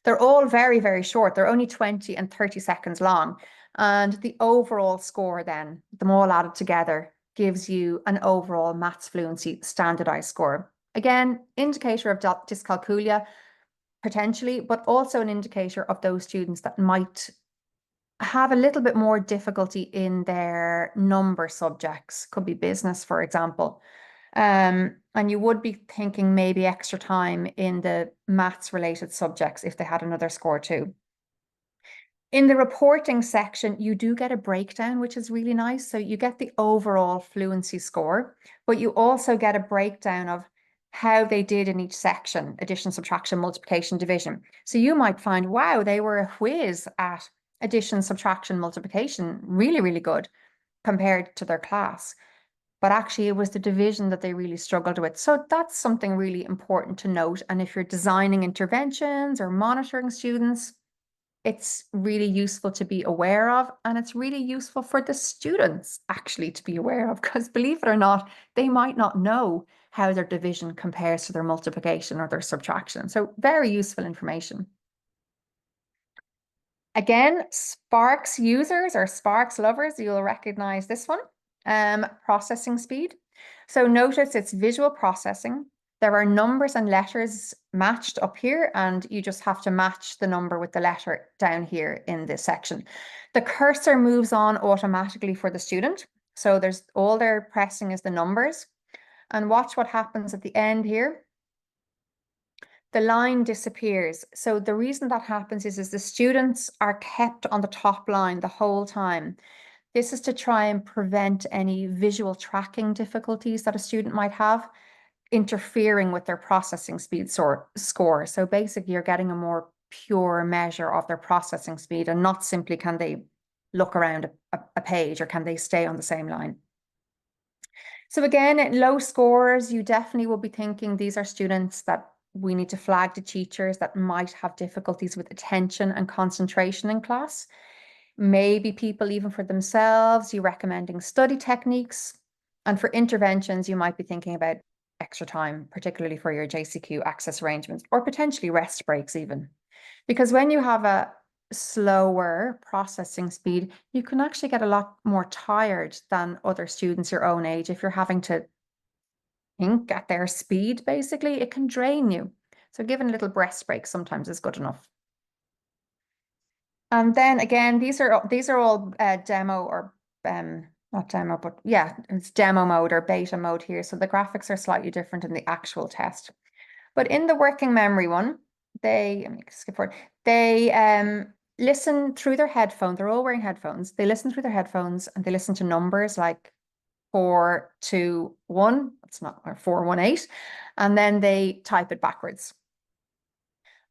They're all very, very short. They're only 20 and 30 seconds long. And the overall score then, them all added together, gives you an overall maths fluency standardized score. Again, indicator of dyscalculia, potentially, but also an indicator of those students that might have a little bit more difficulty in their number subjects. Could be business, for example. And you would be thinking maybe extra time in the maths related subjects if they had another score too. In the reporting section, you do get a breakdown, which is really nice. So you get the overall fluency score, but you also get a breakdown of how they did in each section: addition, subtraction, multiplication, division. So you might find, wow, they were a whiz at addition, subtraction, multiplication, really, really good compared to their class. But actually, it was the division that they really struggled with. So that's something really important to note. And if you're designing interventions or monitoring students, it's really useful to be aware of, and it's really useful for the students actually to be aware of, because believe it or not, they might not know how their division compares to their multiplication or their subtraction. So very useful information. Again, Sparks users or Sparks lovers, you'll recognize this one. Processing speed. So notice it's visual processing. There are numbers and letters matched up here, and you just have to match the number with the letter down here in this section. The cursor moves on automatically for the student. So there's all they're pressing is the numbers. And watch what happens at the end here. The line disappears. So the reason that happens is the students are kept on the top line the whole time. This is to try and prevent any visual tracking difficulties that a student might have interfering with their processing speed score. So basically you're getting a more pure measure of their processing speed, and not simply can they look around a page, or can they stay on the same line? So again, at low scores, you definitely will be thinking these are students that we need to flag to teachers that might have difficulties with attention and concentration in class. Maybe people, even for themselves, you're recommending study techniques. And for interventions, you might be thinking about extra time, particularly for your JCQ access arrangements, or potentially rest breaks even. Because when you have a slower processing speed, you can actually get a lot more tired than other students your own age. If you're having to think at their speed, basically, it can drain you. So giving a little rest break sometimes is good enough. And then again, these are all demo, or not demo, but yeah, it's demo mode or beta mode here. So the graphics are slightly different in the actual test. But in the working memory one, let me skip forward. They listen through their headphones. They're all wearing headphones. They listen through their headphones and they listen to numbers like 4, 2, 1. It's not, or 4, 1, 8. And then they type it backwards.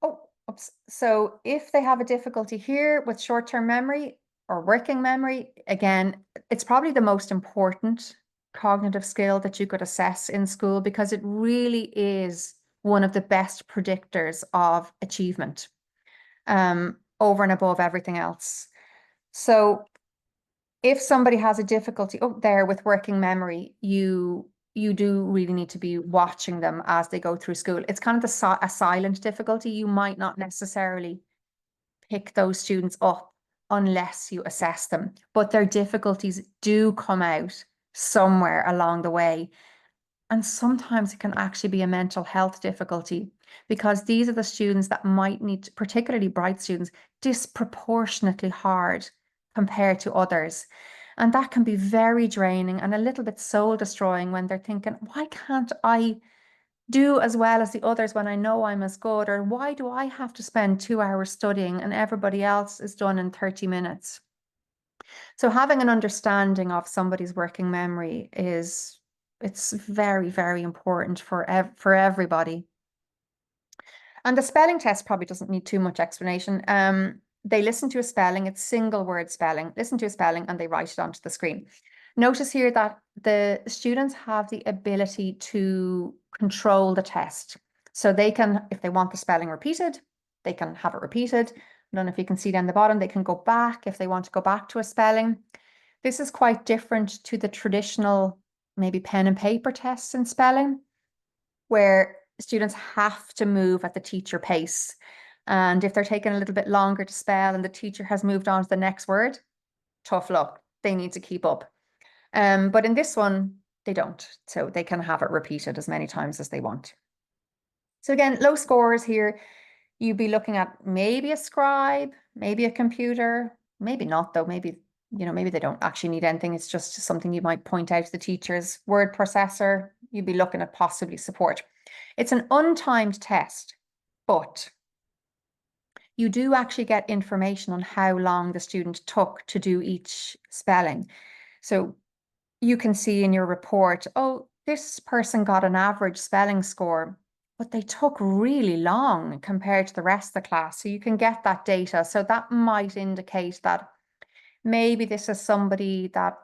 Oh, oops. So if they have a difficulty here with short-term memory or working memory, again, it's probably the most important cognitive skill that you could assess in school, because it really is one of the best predictors of achievement, over and above everything else. So if somebody has a difficulty there with working memory, you do really need to be watching them as they go through school. It's kind of a silent difficulty. You might not necessarily pick those students up unless you assess them, but their difficulties do come out somewhere along the way. And sometimes it can actually be a mental health difficulty, because these are the students that might need, particularly bright students, disproportionately hard compared to others. And that can be very draining and a little bit soul destroying when they're thinking, why can't I do as well as the others when I know I'm as good? Or why do I have to spend 2 hours studying and everybody else is done in 30 minutes? So having an understanding of somebody's working memory it's very, very important for everybody. And the spelling test probably doesn't need too much explanation. They listen to a spelling, it's single word spelling, listen to a spelling and they write it onto the screen. Notice here that the students have the ability to control the test. So they can, if they want the spelling repeated, they can have it repeated. I don't know if you can see down the bottom, they can go back if they want to go back to a spelling. This is quite different to the traditional, maybe pen and paper tests in spelling, where students have to move at the teacher pace. And if they're taking a little bit longer to spell and the teacher has moved on to the next word, tough luck. They need to keep up. But in this one, they don't. So they can have it repeated as many times as they want. So again, low scores here, you'd be looking at maybe a scribe, maybe a computer, maybe not though, maybe they don't actually need anything. It's just something you might point out to the teachers. Word processor, you'd be looking at possibly support. It's an untimed test, but you do actually get information on how long the student took to do each spelling. So you can see in your report, oh, this person got an average spelling score, but they took really long compared to the rest of the class. So you can get that data. So that might indicate that maybe this is somebody that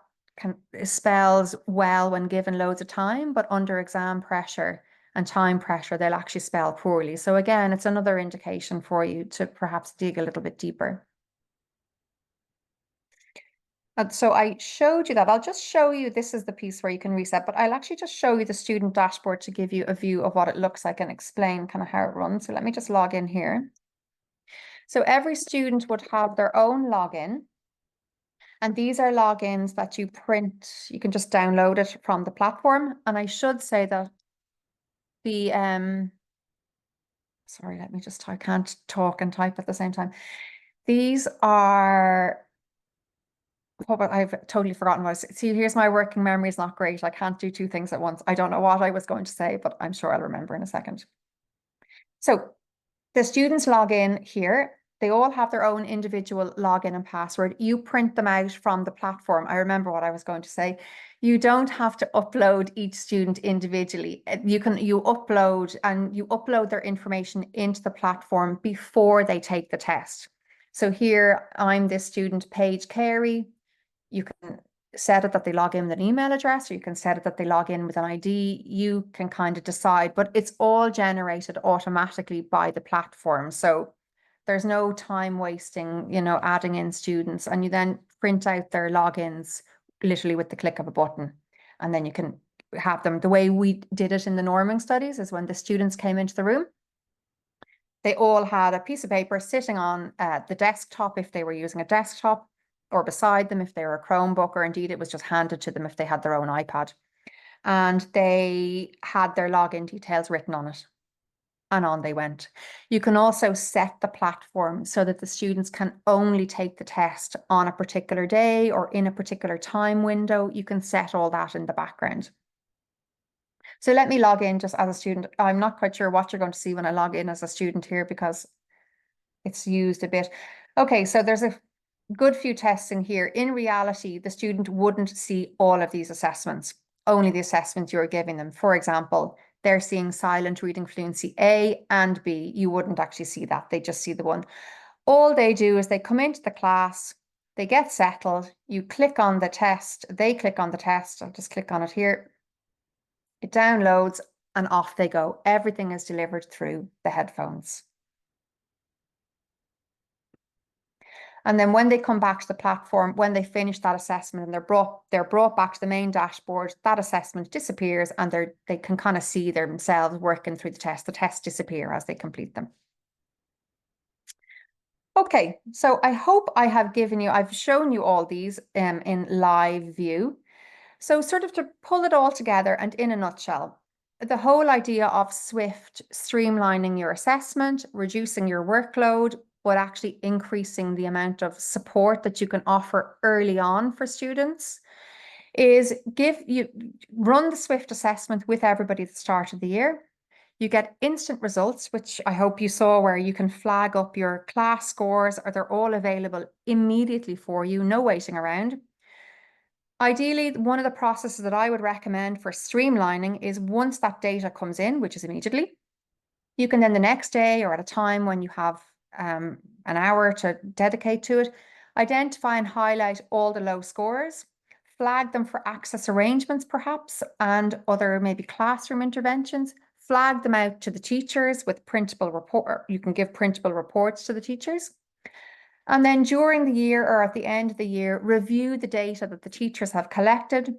spells well when given loads of time, but under exam pressure and time pressure, they'll actually spell poorly. So again, it's another indication for you to perhaps dig a little bit deeper. And so I showed you that. I'll just show you, this is the piece where you can reset, but I'll actually just show you the student dashboard to give you a view of what it looks like and explain kind of how it runs. So let me just log in here. So every student would have their own login. And these are logins that you print. You can just download it from the platform. And I should say that the, sorry, let me just, I can't talk and type at the same time. These are, I've totally forgotten what I was. See, here's my working memory is not great. I can't do two things at once. I don't know what I was going to say, but I'm sure I'll remember in a second. So the students log in here. They all have their own individual login and password. You print them out from the platform. I remember what I was going to say. You don't have to upload each student individually. You upload their information into the platform before they take the test. So here I'm this student, Paige Carey. You can set it that they log in with an email address, or you can set it that they log in with an ID. You can kind of decide, but it's all generated automatically by the platform. So there's no time wasting, adding in students, and you then print out their logins literally with the click of a button. And then you can have them. The way we did it in the norming studies is when the students came into the room, they all had a piece of paper sitting on the desktop if they were using a desktop, or beside them if they were a Chromebook, or indeed it was just handed to them if they had their own iPad. And they had their login details written on it. And on they went. You can also set the platform so that the students can only take the test on a particular day or in a particular time window. You can set all that in the background. So let me log in just as a student. I'm not quite sure what you're going to see when I log in as a student here because it's used a bit. Okay, so there's a good few tests in here. In reality, the student wouldn't see all of these assessments, only the assessments you're giving them. For example, they're seeing silent reading fluency A and B. You wouldn't actually see that. They just see the one. All they do is they come into the class, they get settled, you click on the test, they click on the test. I'll just click on it here. It downloads and off they go. Everything is delivered through the headphones. And then when they come back to the platform, when they finish that assessment and they're brought back to the main dashboard, that assessment disappears and they can kind of see themselves working through the test. The tests disappear as they complete them. Okay, so I hope I've shown you all these in live view. So sort of to pull it all together and in a nutshell, the whole idea of Swift streamlining your assessment, reducing your workload, but actually increasing the amount of support that you can offer early on for students is run the Swift assessment with everybody at the start of the year. You get instant results, which I hope you saw, where you can flag up your class scores, or they're all available immediately for you, no waiting around. Ideally, one of the processes that I would recommend for streamlining is once that data comes in, which is immediately, you can then the next day or at a time when you have an hour to dedicate to it, identify and highlight all the low scores, flag them for access arrangements perhaps, and other maybe classroom interventions, flag them out to the teachers with printable report. You can give printable reports to the teachers. And then during the year or at the end of the year, review the data that the teachers have collected.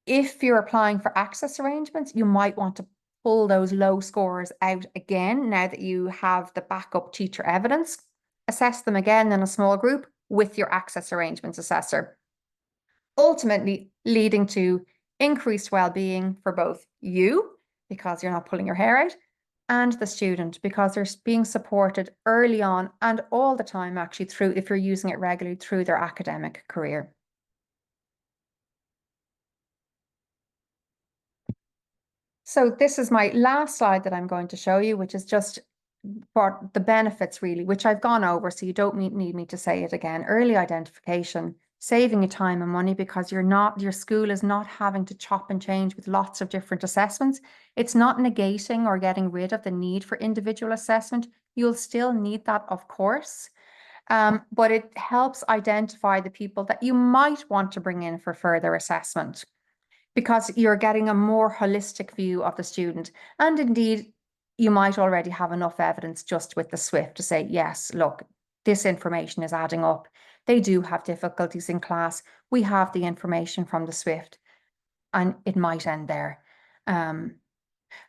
If you're applying for access arrangements, you might want to pull those low scores out again now that you have the backup teacher evidence. Assess them again in a small group with your access arrangements assessor, ultimately leading to increased well-being for both you, because you're not pulling your hair out, and the student, because they're being supported early on and all the time, actually, through, if you're using it regularly, through their academic career. So this is my last slide that I'm going to show you, which is just for the benefits really, which I've gone over, so you don't need me to say it again. Early identification, saving you time and money because your school is not having to chop and change with lots of different assessments. It's not negating or getting rid of the need for individual assessment. You'll still need that, of course. But it helps identify the people that you might want to bring in for further assessment, because you're getting a more holistic view of the student. And indeed, you might already have enough evidence just with the Swift to say, yes, look, this information is adding up. They do have difficulties in class. We have the information from the Swift, and it might end there.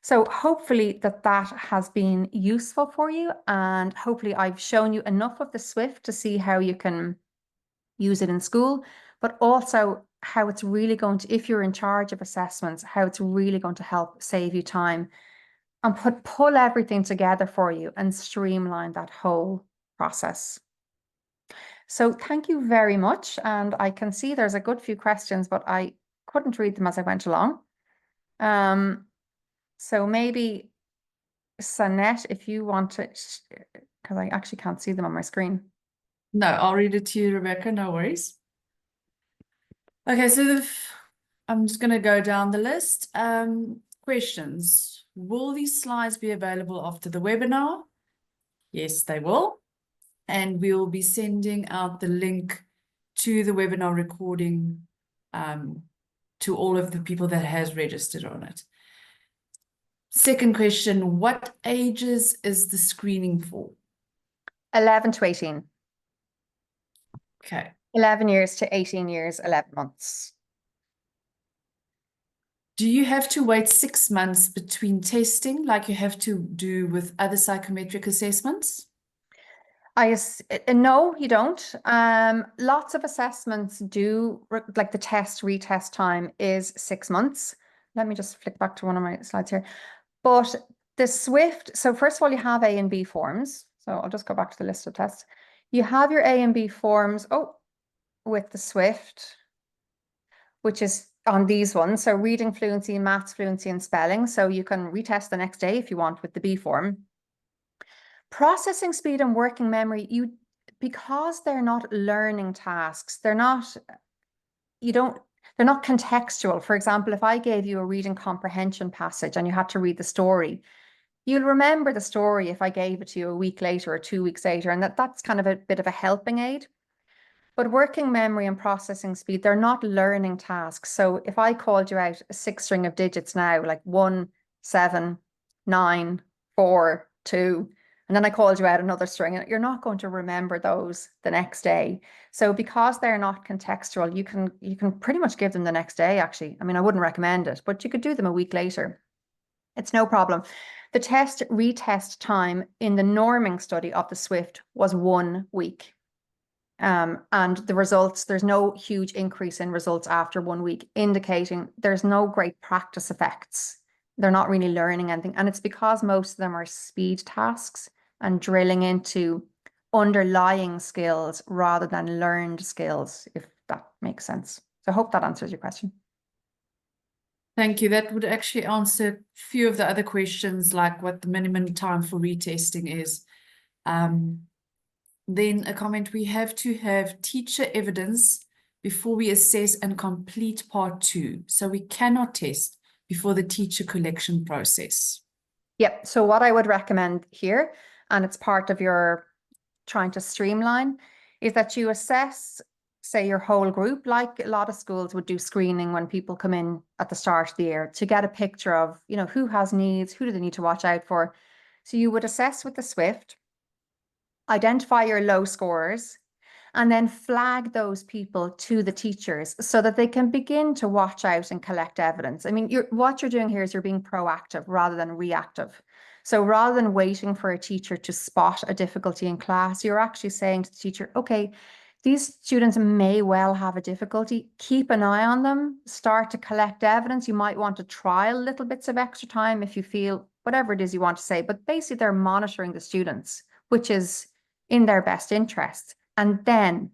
So hopefully that has been useful for you, and hopefully I've shown you enough of the Swift to see how you can use it in school, but also how it's really going to, if you're in charge of assessments, how it's really going to help save you time and pull everything together for you and streamline that whole process. So thank you very much. And I can see there's a good few questions, but I couldn't read them as I went along. So maybe Sanette, if you want to, because I actually can't see them on my screen. No, I'll read it to you, Rebecca, no worries. Okay, so I'm just going to go down the list. Questions. Will these slides be available after the webinar? Yes, they will. and we will be sending out the link to the webinar recording to all of the people that has registered on it. Second question, what ages is the screening for? 11 to 18. Okay. 11 years to 18 years, 11 months. Do you have to wait 6 months between testing like you have to do with other psychometric assessments? No, you don't. Lots of assessments do, like the retest time is 6 months. Let me just flick back to one of my slides here. But the Swift, so first of all, you have A and B forms. So I'll just go back to the list of tests. You have your A and B forms, with the Swift, which is on these ones. So reading fluency, maths fluency, and spelling. So you can retest the next day if you want with the B form. Processing speed and working memory, because they're not learning tasks, they're not contextual. For example, if I gave you a reading comprehension passage and you had to read the story, you'll remember the story if I gave it to you a week later or 2 weeks later, and that's kind of a bit of a helping aid. But working memory and processing speed, they're not learning tasks. So if I called you out a 6 string of digits now, like 1, 7, 9, 4, 2, and then I called you out another string, you're not going to remember those the next day. So because they're not contextual, you can pretty much give them the next day, actually. I mean, I wouldn't recommend it, but you could do them a week later. It's no problem. The retest time in the norming study of the Swift was 1 week. And the results, there's no huge increase in results after 1 week, indicating there's no great practice effects. They're not really learning anything. And it's because most of them are speed tasks and drilling into underlying skills rather than learned skills, if that makes sense. So I hope that answers your question. Thank you. That would actually answer a few of the other questions, like what the minimum time for retesting is. Then a comment, we have to have teacher evidence before we assess and complete part 2. So we cannot test before the teacher collection process. Yep. So what I would recommend here, and it's part of your trying to streamline, is that you assess, say, your whole group, like a lot of schools would do screening when people come in at the start of the year, to get a picture of, who has needs, who do they need to watch out for. So you would assess with the Swift, identify your low scorers, and then flag those people to the teachers so that they can begin to watch out and collect evidence. I mean, what you're doing here is you're being proactive rather than reactive. So rather than waiting for a teacher to spot a difficulty in class, you're actually saying to the teacher, okay, these students may well have a difficulty. Keep an eye on them, start to collect evidence. You might want to trial little bits of extra time if you feel whatever it is you want to say, but basically they're monitoring the students, which is in their best interest. And then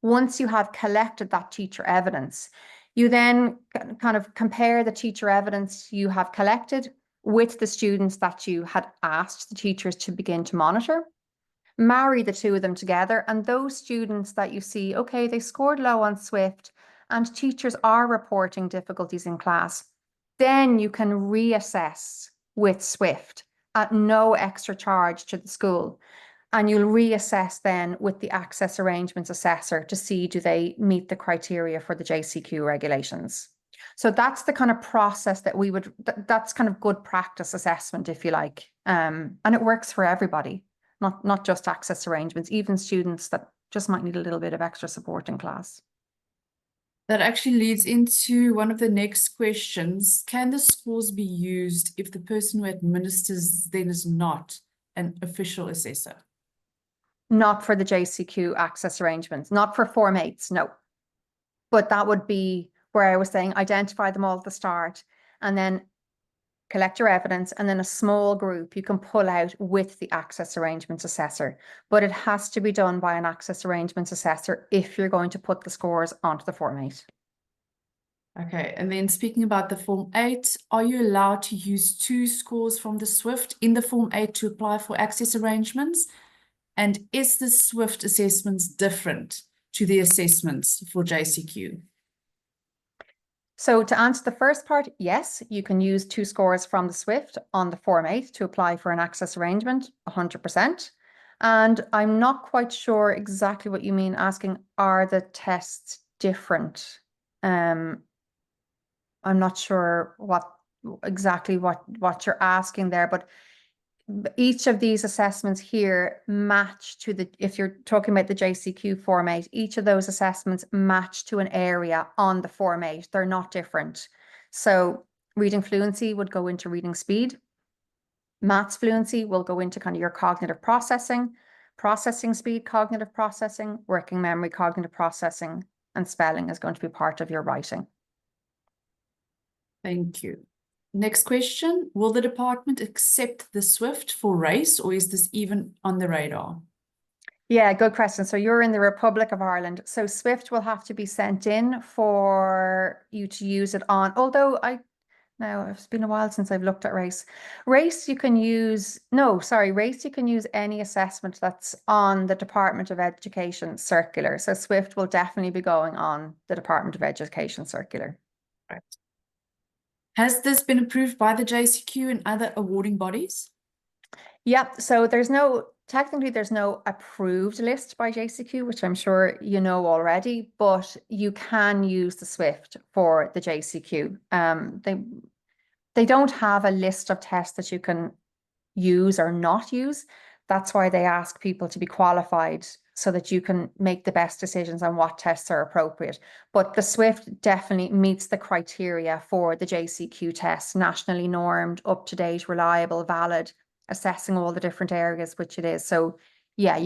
once you have collected that teacher evidence, you then kind of compare the teacher evidence you have collected with the students that you had asked the teachers to begin to monitor, marry the two of them together, and those students that you see, okay, they scored low on Swift and teachers are reporting difficulties in class, then you can reassess with Swift at no extra charge to the school. And you'll reassess then with the access arrangements assessor to see, do they meet the criteria for the JCQ regulations? So that's the kind of process that that's kind of good practice assessment, if you like. And it works for everybody, not just access arrangements, even students that just might need a little bit of extra support in class. That actually leads into one of the next questions. Can the scores be used if the person who administers then is not an official assessor? Not for the JCQ access arrangements, not for Form 8s, no. But that would be where I was saying identify them all at the start and then collect your evidence, and then a small group you can pull out with the access arrangements assessor. But it has to be done by an access arrangements assessor if you're going to put the scores onto the Form 8. Okay, and then speaking about the Form 8, are you allowed to use 2 scores from the Swift in the Form 8 to apply for access arrangements? And is the Swift assessments different to the assessments for JCQ? So to answer the first part, yes, you can use 2 scores from the Swift on the Form 8 to apply for an access arrangement, 100%. And I'm not quite sure exactly what you mean asking, are the tests different? I'm not sure exactly what you're asking there, but each of these assessments here match to if you're talking about the JCQ Form 8, each of those assessments match to an area on the Form 8. They're not different. So reading fluency would go into reading speed. Maths fluency will go into kind of your cognitive processing, processing speed, cognitive processing, working memory, cognitive processing, and spelling is going to be part of your writing. Thank you. Next question. Will the department accept the SWIFT for race, or is this even on the radar? Yeah, good question. So you're in the Republic of Ireland. So Swift will have to be sent in for you to use it on, although now it's been a while since I've looked at race. Race, you can use, no, sorry, race, you can use any assessment that's on the Department of Education circular. So Swift will definitely be going on the Department of Education circular. Right. Has this been approved by the JCQ and other awarding bodies? Yeah, so technically there's no approved list by JCQ, which I'm sure you know already, but you can use the Swift for the JCQ. They don't have a list of tests that you can use or not use. That's why they ask people to be qualified so that you can make the best decisions on what tests are appropriate. But the Swift definitely meets the criteria for the JCQ test, nationally normed, up-to-date, reliable, valid, assessing all the different areas, which it is. So yeah,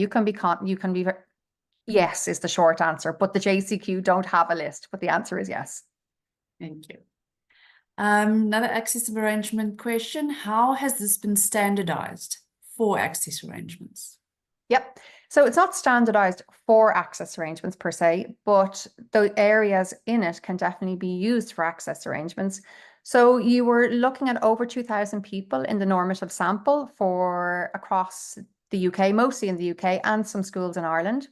yes is the short answer, but the JCQ don't have a list, but the answer is yes. Thank you. Another access arrangement question. How has this been standardized for access arrangements? Yep. So it's not standardized for access arrangements per se, but the areas in it can definitely be used for access arrangements. So you were looking at over 2,000 people in the normative sample for across the UK, mostly in the UK, and some schools in Ireland.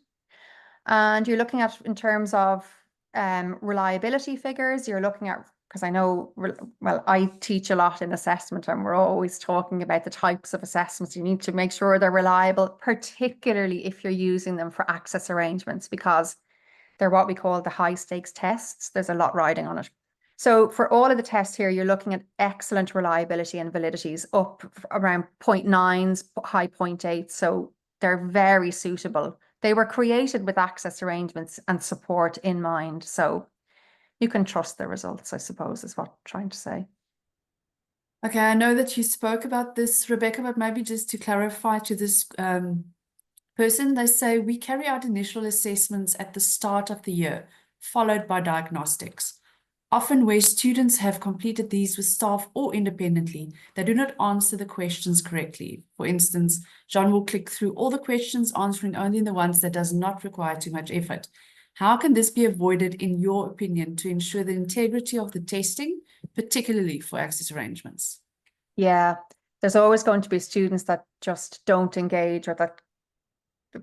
And you're looking at, in terms of reliability figures, you're looking at, because I know, well, I teach a lot in assessment and we're always talking about the types of assessments. You need to make sure they're reliable, particularly if you're using them for access arrangements, because they're what we call the high stakes tests. There's a lot riding on it. So for all of the tests here, you're looking at excellent reliability and validities up around 0.9s, high 0.8. So they're very suitable. They were created with access arrangements and support in mind. So you can trust the results, I suppose, is what I'm trying to say. Okay, I know that you spoke about this, Rebecca, but maybe just to clarify to this person, they say we carry out initial assessments at the start of the year, followed by diagnostics. Often where students have completed these with staff or independently, they do not answer the questions correctly. For instance, John will click through all the questions, answering only the ones that does not require too much effort. How can this be avoided, in your opinion, to ensure the integrity of the testing, particularly for access arrangements? Yeah, there's always going to be students that just don't engage, or that,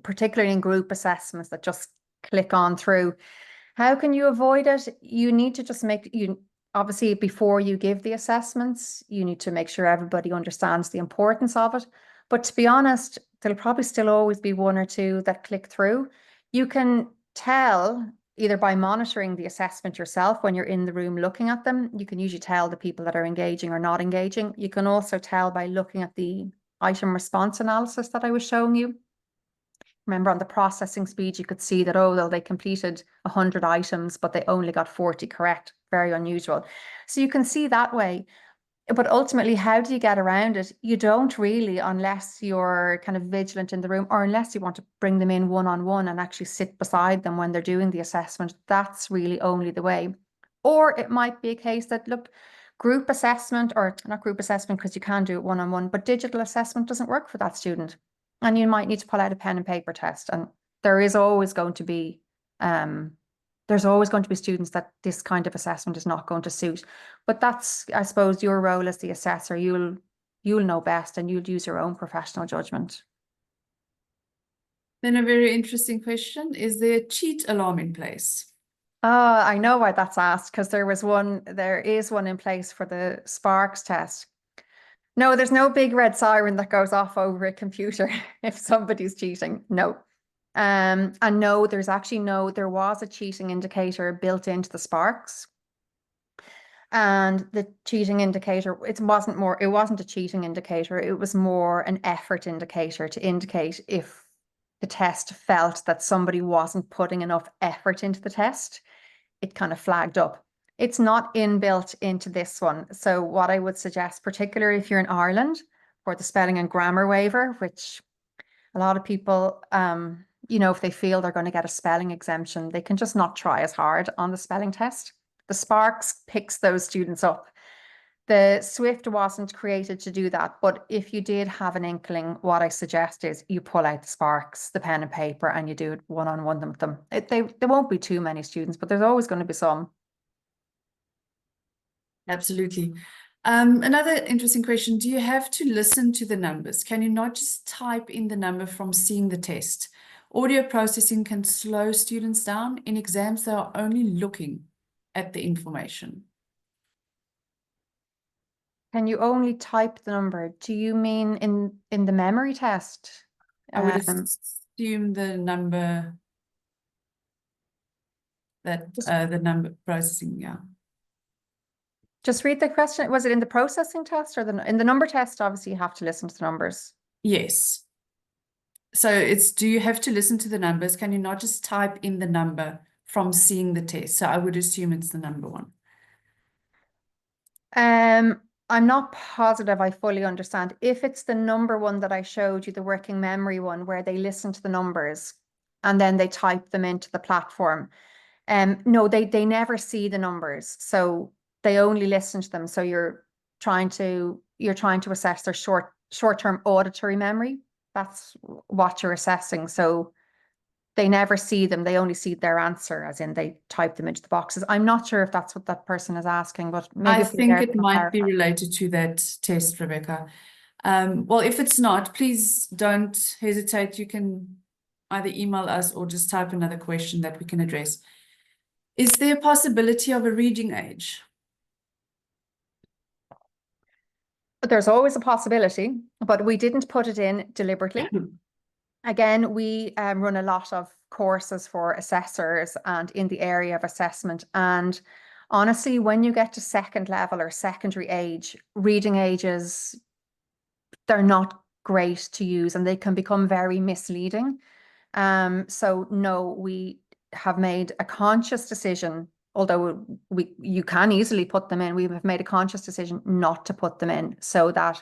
particularly in group assessments, that just click on through. How can you avoid it? You need to just obviously, before you give the assessments, you need to make sure everybody understands the importance of it. But to be honest, there'll probably still always be one or two that click through. You can tell either by monitoring the assessment yourself when you're in the room looking at them. You can usually tell the people that are engaging or not engaging. You can also tell by looking at the item response analysis that I was showing you. Remember, on the processing speed, you could see that, oh, well, they completed 100 items, but they only got 40 correct. Very unusual. So you can see that way. But ultimately, how do you get around it? You don't really, unless you're kind of vigilant in the room, or unless you want to bring them in one-on-one and actually sit beside them when they're doing the assessment. That's really only the way. Or it might be a case that, look, group assessment, or not group assessment because you can do it one-on-one, but digital assessment doesn't work for that student. And you might need to pull out a pen and paper test. And there is always going to be students that this kind of assessment is not going to suit. But that's, I suppose, your role as the assessor. You'll know best, and you'll use your own professional judgment. Then a very interesting question. Is there a cheat alarm in place? I know why that's asked, because there is one in place for the Sparks test. No, there's no big red siren that goes off over a computer if somebody's cheating. No. And no, there was a cheating indicator built into the Sparks. And the cheating indicator, it wasn't a cheating indicator, it was more an effort indicator to indicate if the test felt that somebody wasn't putting enough effort into the test, it kind of flagged up. It's not inbuilt into this one. So what I would suggest, particularly if you're in Ireland, for the spelling and grammar waiver, which a lot of people, if they feel they're going to get a spelling exemption, they can just not try as hard on the spelling test. The Sparks picks those students up. The Swift wasn't created to do that, but if you did have an inkling, what I suggest is you pull out the Sparks, the pen and paper, and you do it one-on-one with them. There won't be too many students, but there's always going to be some. Absolutely. Another interesting question, do you have to listen to the numbers? Can you not just type in the number from seeing the test? Audio processing can slow students down. In exams, they are only looking at the information. Can you only type the number? Do you mean in the memory test? I would assume the number that the number processing, yeah. Just read the question. Was it in the processing test or in the number test? Obviously, you have to listen to the numbers. Yes. So it's, do you have to listen to the numbers? Can you not just type in the number from seeing the test? So I would assume it's the number one. I'm not positive I fully understand. If it's the number one that I showed you, the working memory one, where they listen to the numbers and then they type them into the platform. No, they never see the numbers. So they only listen to them. So you're trying to assess their short-term auditory memory. That's what you're assessing. So they never see them. They only see their answer, as in they type them into the boxes. I'm not sure if that's what that person is asking, but maybe I think it might be related to that test, Rebecca. Well, if it's not, please don't hesitate. You can either email us or just type another question that we can address. Is there a possibility of a reading age? There's always a possibility, but we didn't put it in deliberately. Again, we run a lot of courses for assessors and in the area of assessment. And honestly, when you get to second level or secondary age, reading ages, they're not great to use and they can become very misleading. So no, we have made a conscious decision, although you can easily put them in, we have made a conscious decision not to put them in so that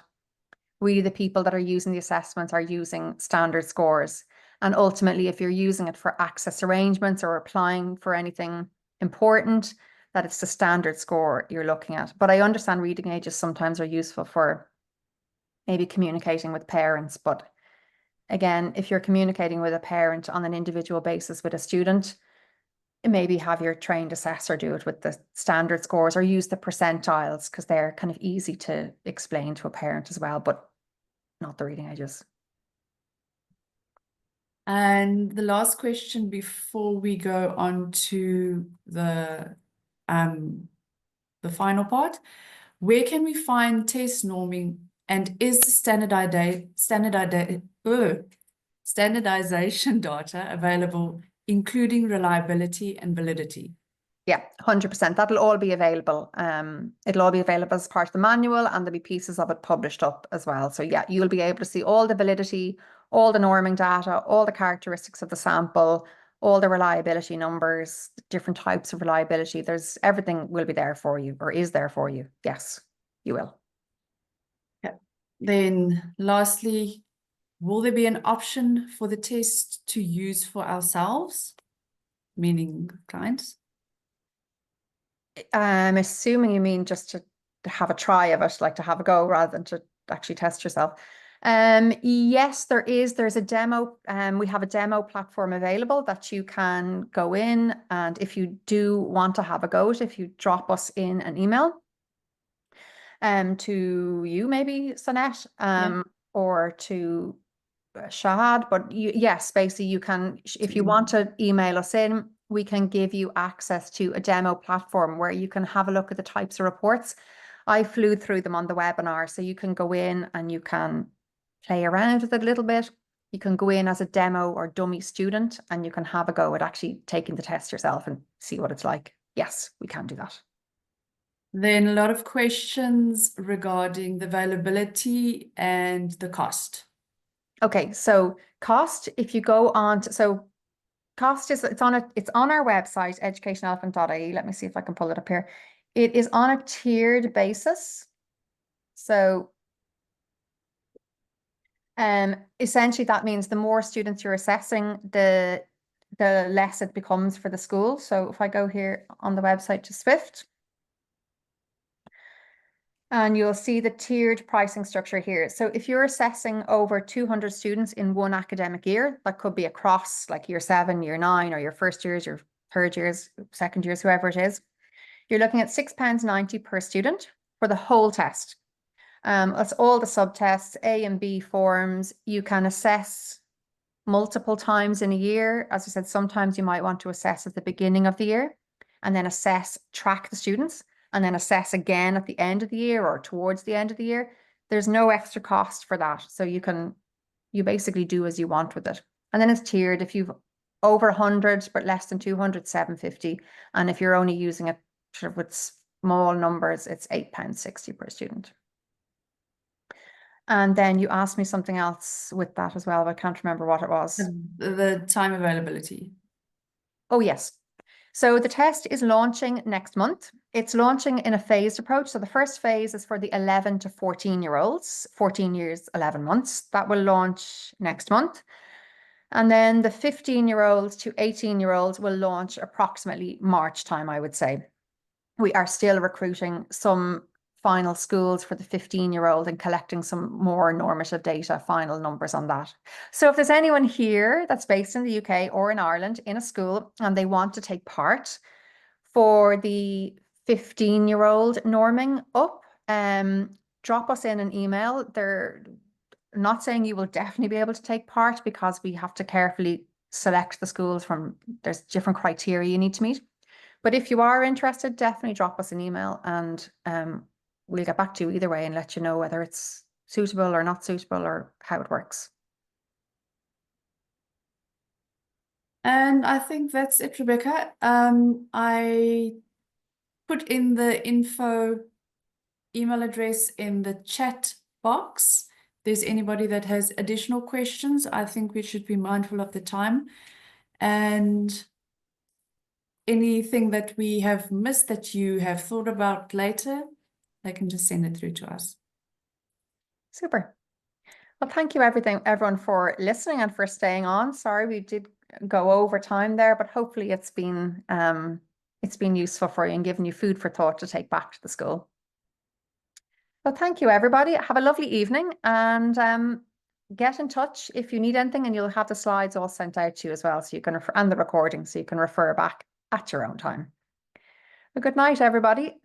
really the people that are using the assessments are using standard scores. And ultimately, if you're using it for access arrangements or applying for anything important, that it's the standard score you're looking at. But I understand reading ages sometimes are useful for maybe communicating with parents. But again, if you're communicating with a parent on an individual basis with a student, maybe have your trained assessor do it with the standard scores or use the percentiles because they're kind of easy to explain to a parent as well, but not the reading ages. And the last question before we go on to the final part, where can we find test norming and is the standardization data available, including reliability and validity? Yeah, 100%. That'll all be available. It'll all be available as part of the manual and there'll be pieces of it published up as well. So yeah, you'll be able to see all the validity, all the norming data, all the characteristics of the sample, all the reliability numbers, different types of reliability. There's everything will be there for you or is there for you. Yes, you will. Okay. Then lastly, will there be an option for the test to use for ourselves, meaning clients? I'm assuming you mean just to have a try of it, like to have a go rather than to actually test yourself. Yes, there's a demo. We have a demo platform available that you can go in. And if you do want to have a go at it, if you drop us in an email to you, maybe Sanette, or to Shahad, but yes, basically you can, if you want to email us in, we can give you access to a demo platform where you can have a look at the types of reports. I flew through them on the webinar, so you can go in and you can play around with it a little bit. You can go in as a demo or dummy student and you can have a go at actually taking the test yourself and see what it's like. Yes, we can do that. Then a lot of questions regarding the availability and the cost. Okay, so cost, if you go on to, so cost is, it's on our website, educationelephant.ie. Let me see if I can pull it up here. It is on a tiered basis. So essentially that means the more students you're assessing, the less it becomes for the school. So if I go here on the website to Swift, and you'll see the tiered pricing structure here. So if you're assessing over 200 students in one academic year, that could be across like year 7, year 9, or your first years, your third years, second years, whoever it is, you're looking at £6.90 per student for the whole test. That's all the subtests, A and B forms. You can assess multiple times in a year. As I said, sometimes you might want to assess at the beginning of the year and then track the students, and then assess again at the end of the year or towards the end of the year. There's no extra cost for that. So you basically do as you want with it. And then it's tiered. If you've over 100 but less than 200, £7.50. And if you're only using it sort of with small numbers, it's £8.60 per student. And then you asked me something else with that as well, but I can't remember what it was. The time availability. Oh, yes. So the test is launching next month. It's launching in a phased approach. So the first phase is for the 11 to 14-year-olds, 14 years, 11 months. That will launch next month. And then the 15-year-olds to 18-year-olds will launch approximately March time, I would say. We are still recruiting some final schools for the 15-year-old and collecting some more normative data, final numbers on that. So if there's anyone here that's based in the UK or in Ireland in a school and they want to take part for the 15-year-old norming up, drop us in an email. They're not saying you will definitely be able to take part because we have to carefully select the schools from, there's different criteria you need to meet. But if you are interested, definitely drop us an email and we'll get back to you either way and let you know whether it's suitable or not suitable or how it works. And I think that's it, Rebecca. I put in the info email address in the chat box. If there's anybody that has additional questions, I think we should be mindful of the time. And anything that we have missed that you have thought about later, they can just send it through to us. Super. Well, thank you everyone for listening and for staying on. Sorry, we did go over time there, but hopefully it's been useful for you and given you food for thought to take back to the school. Well, thank you, everybody. Have a lovely evening and get in touch if you need anything, and you'll have the slides all sent out to you as well, so you can and the recording, so you can refer back at your own time. A good night, everybody.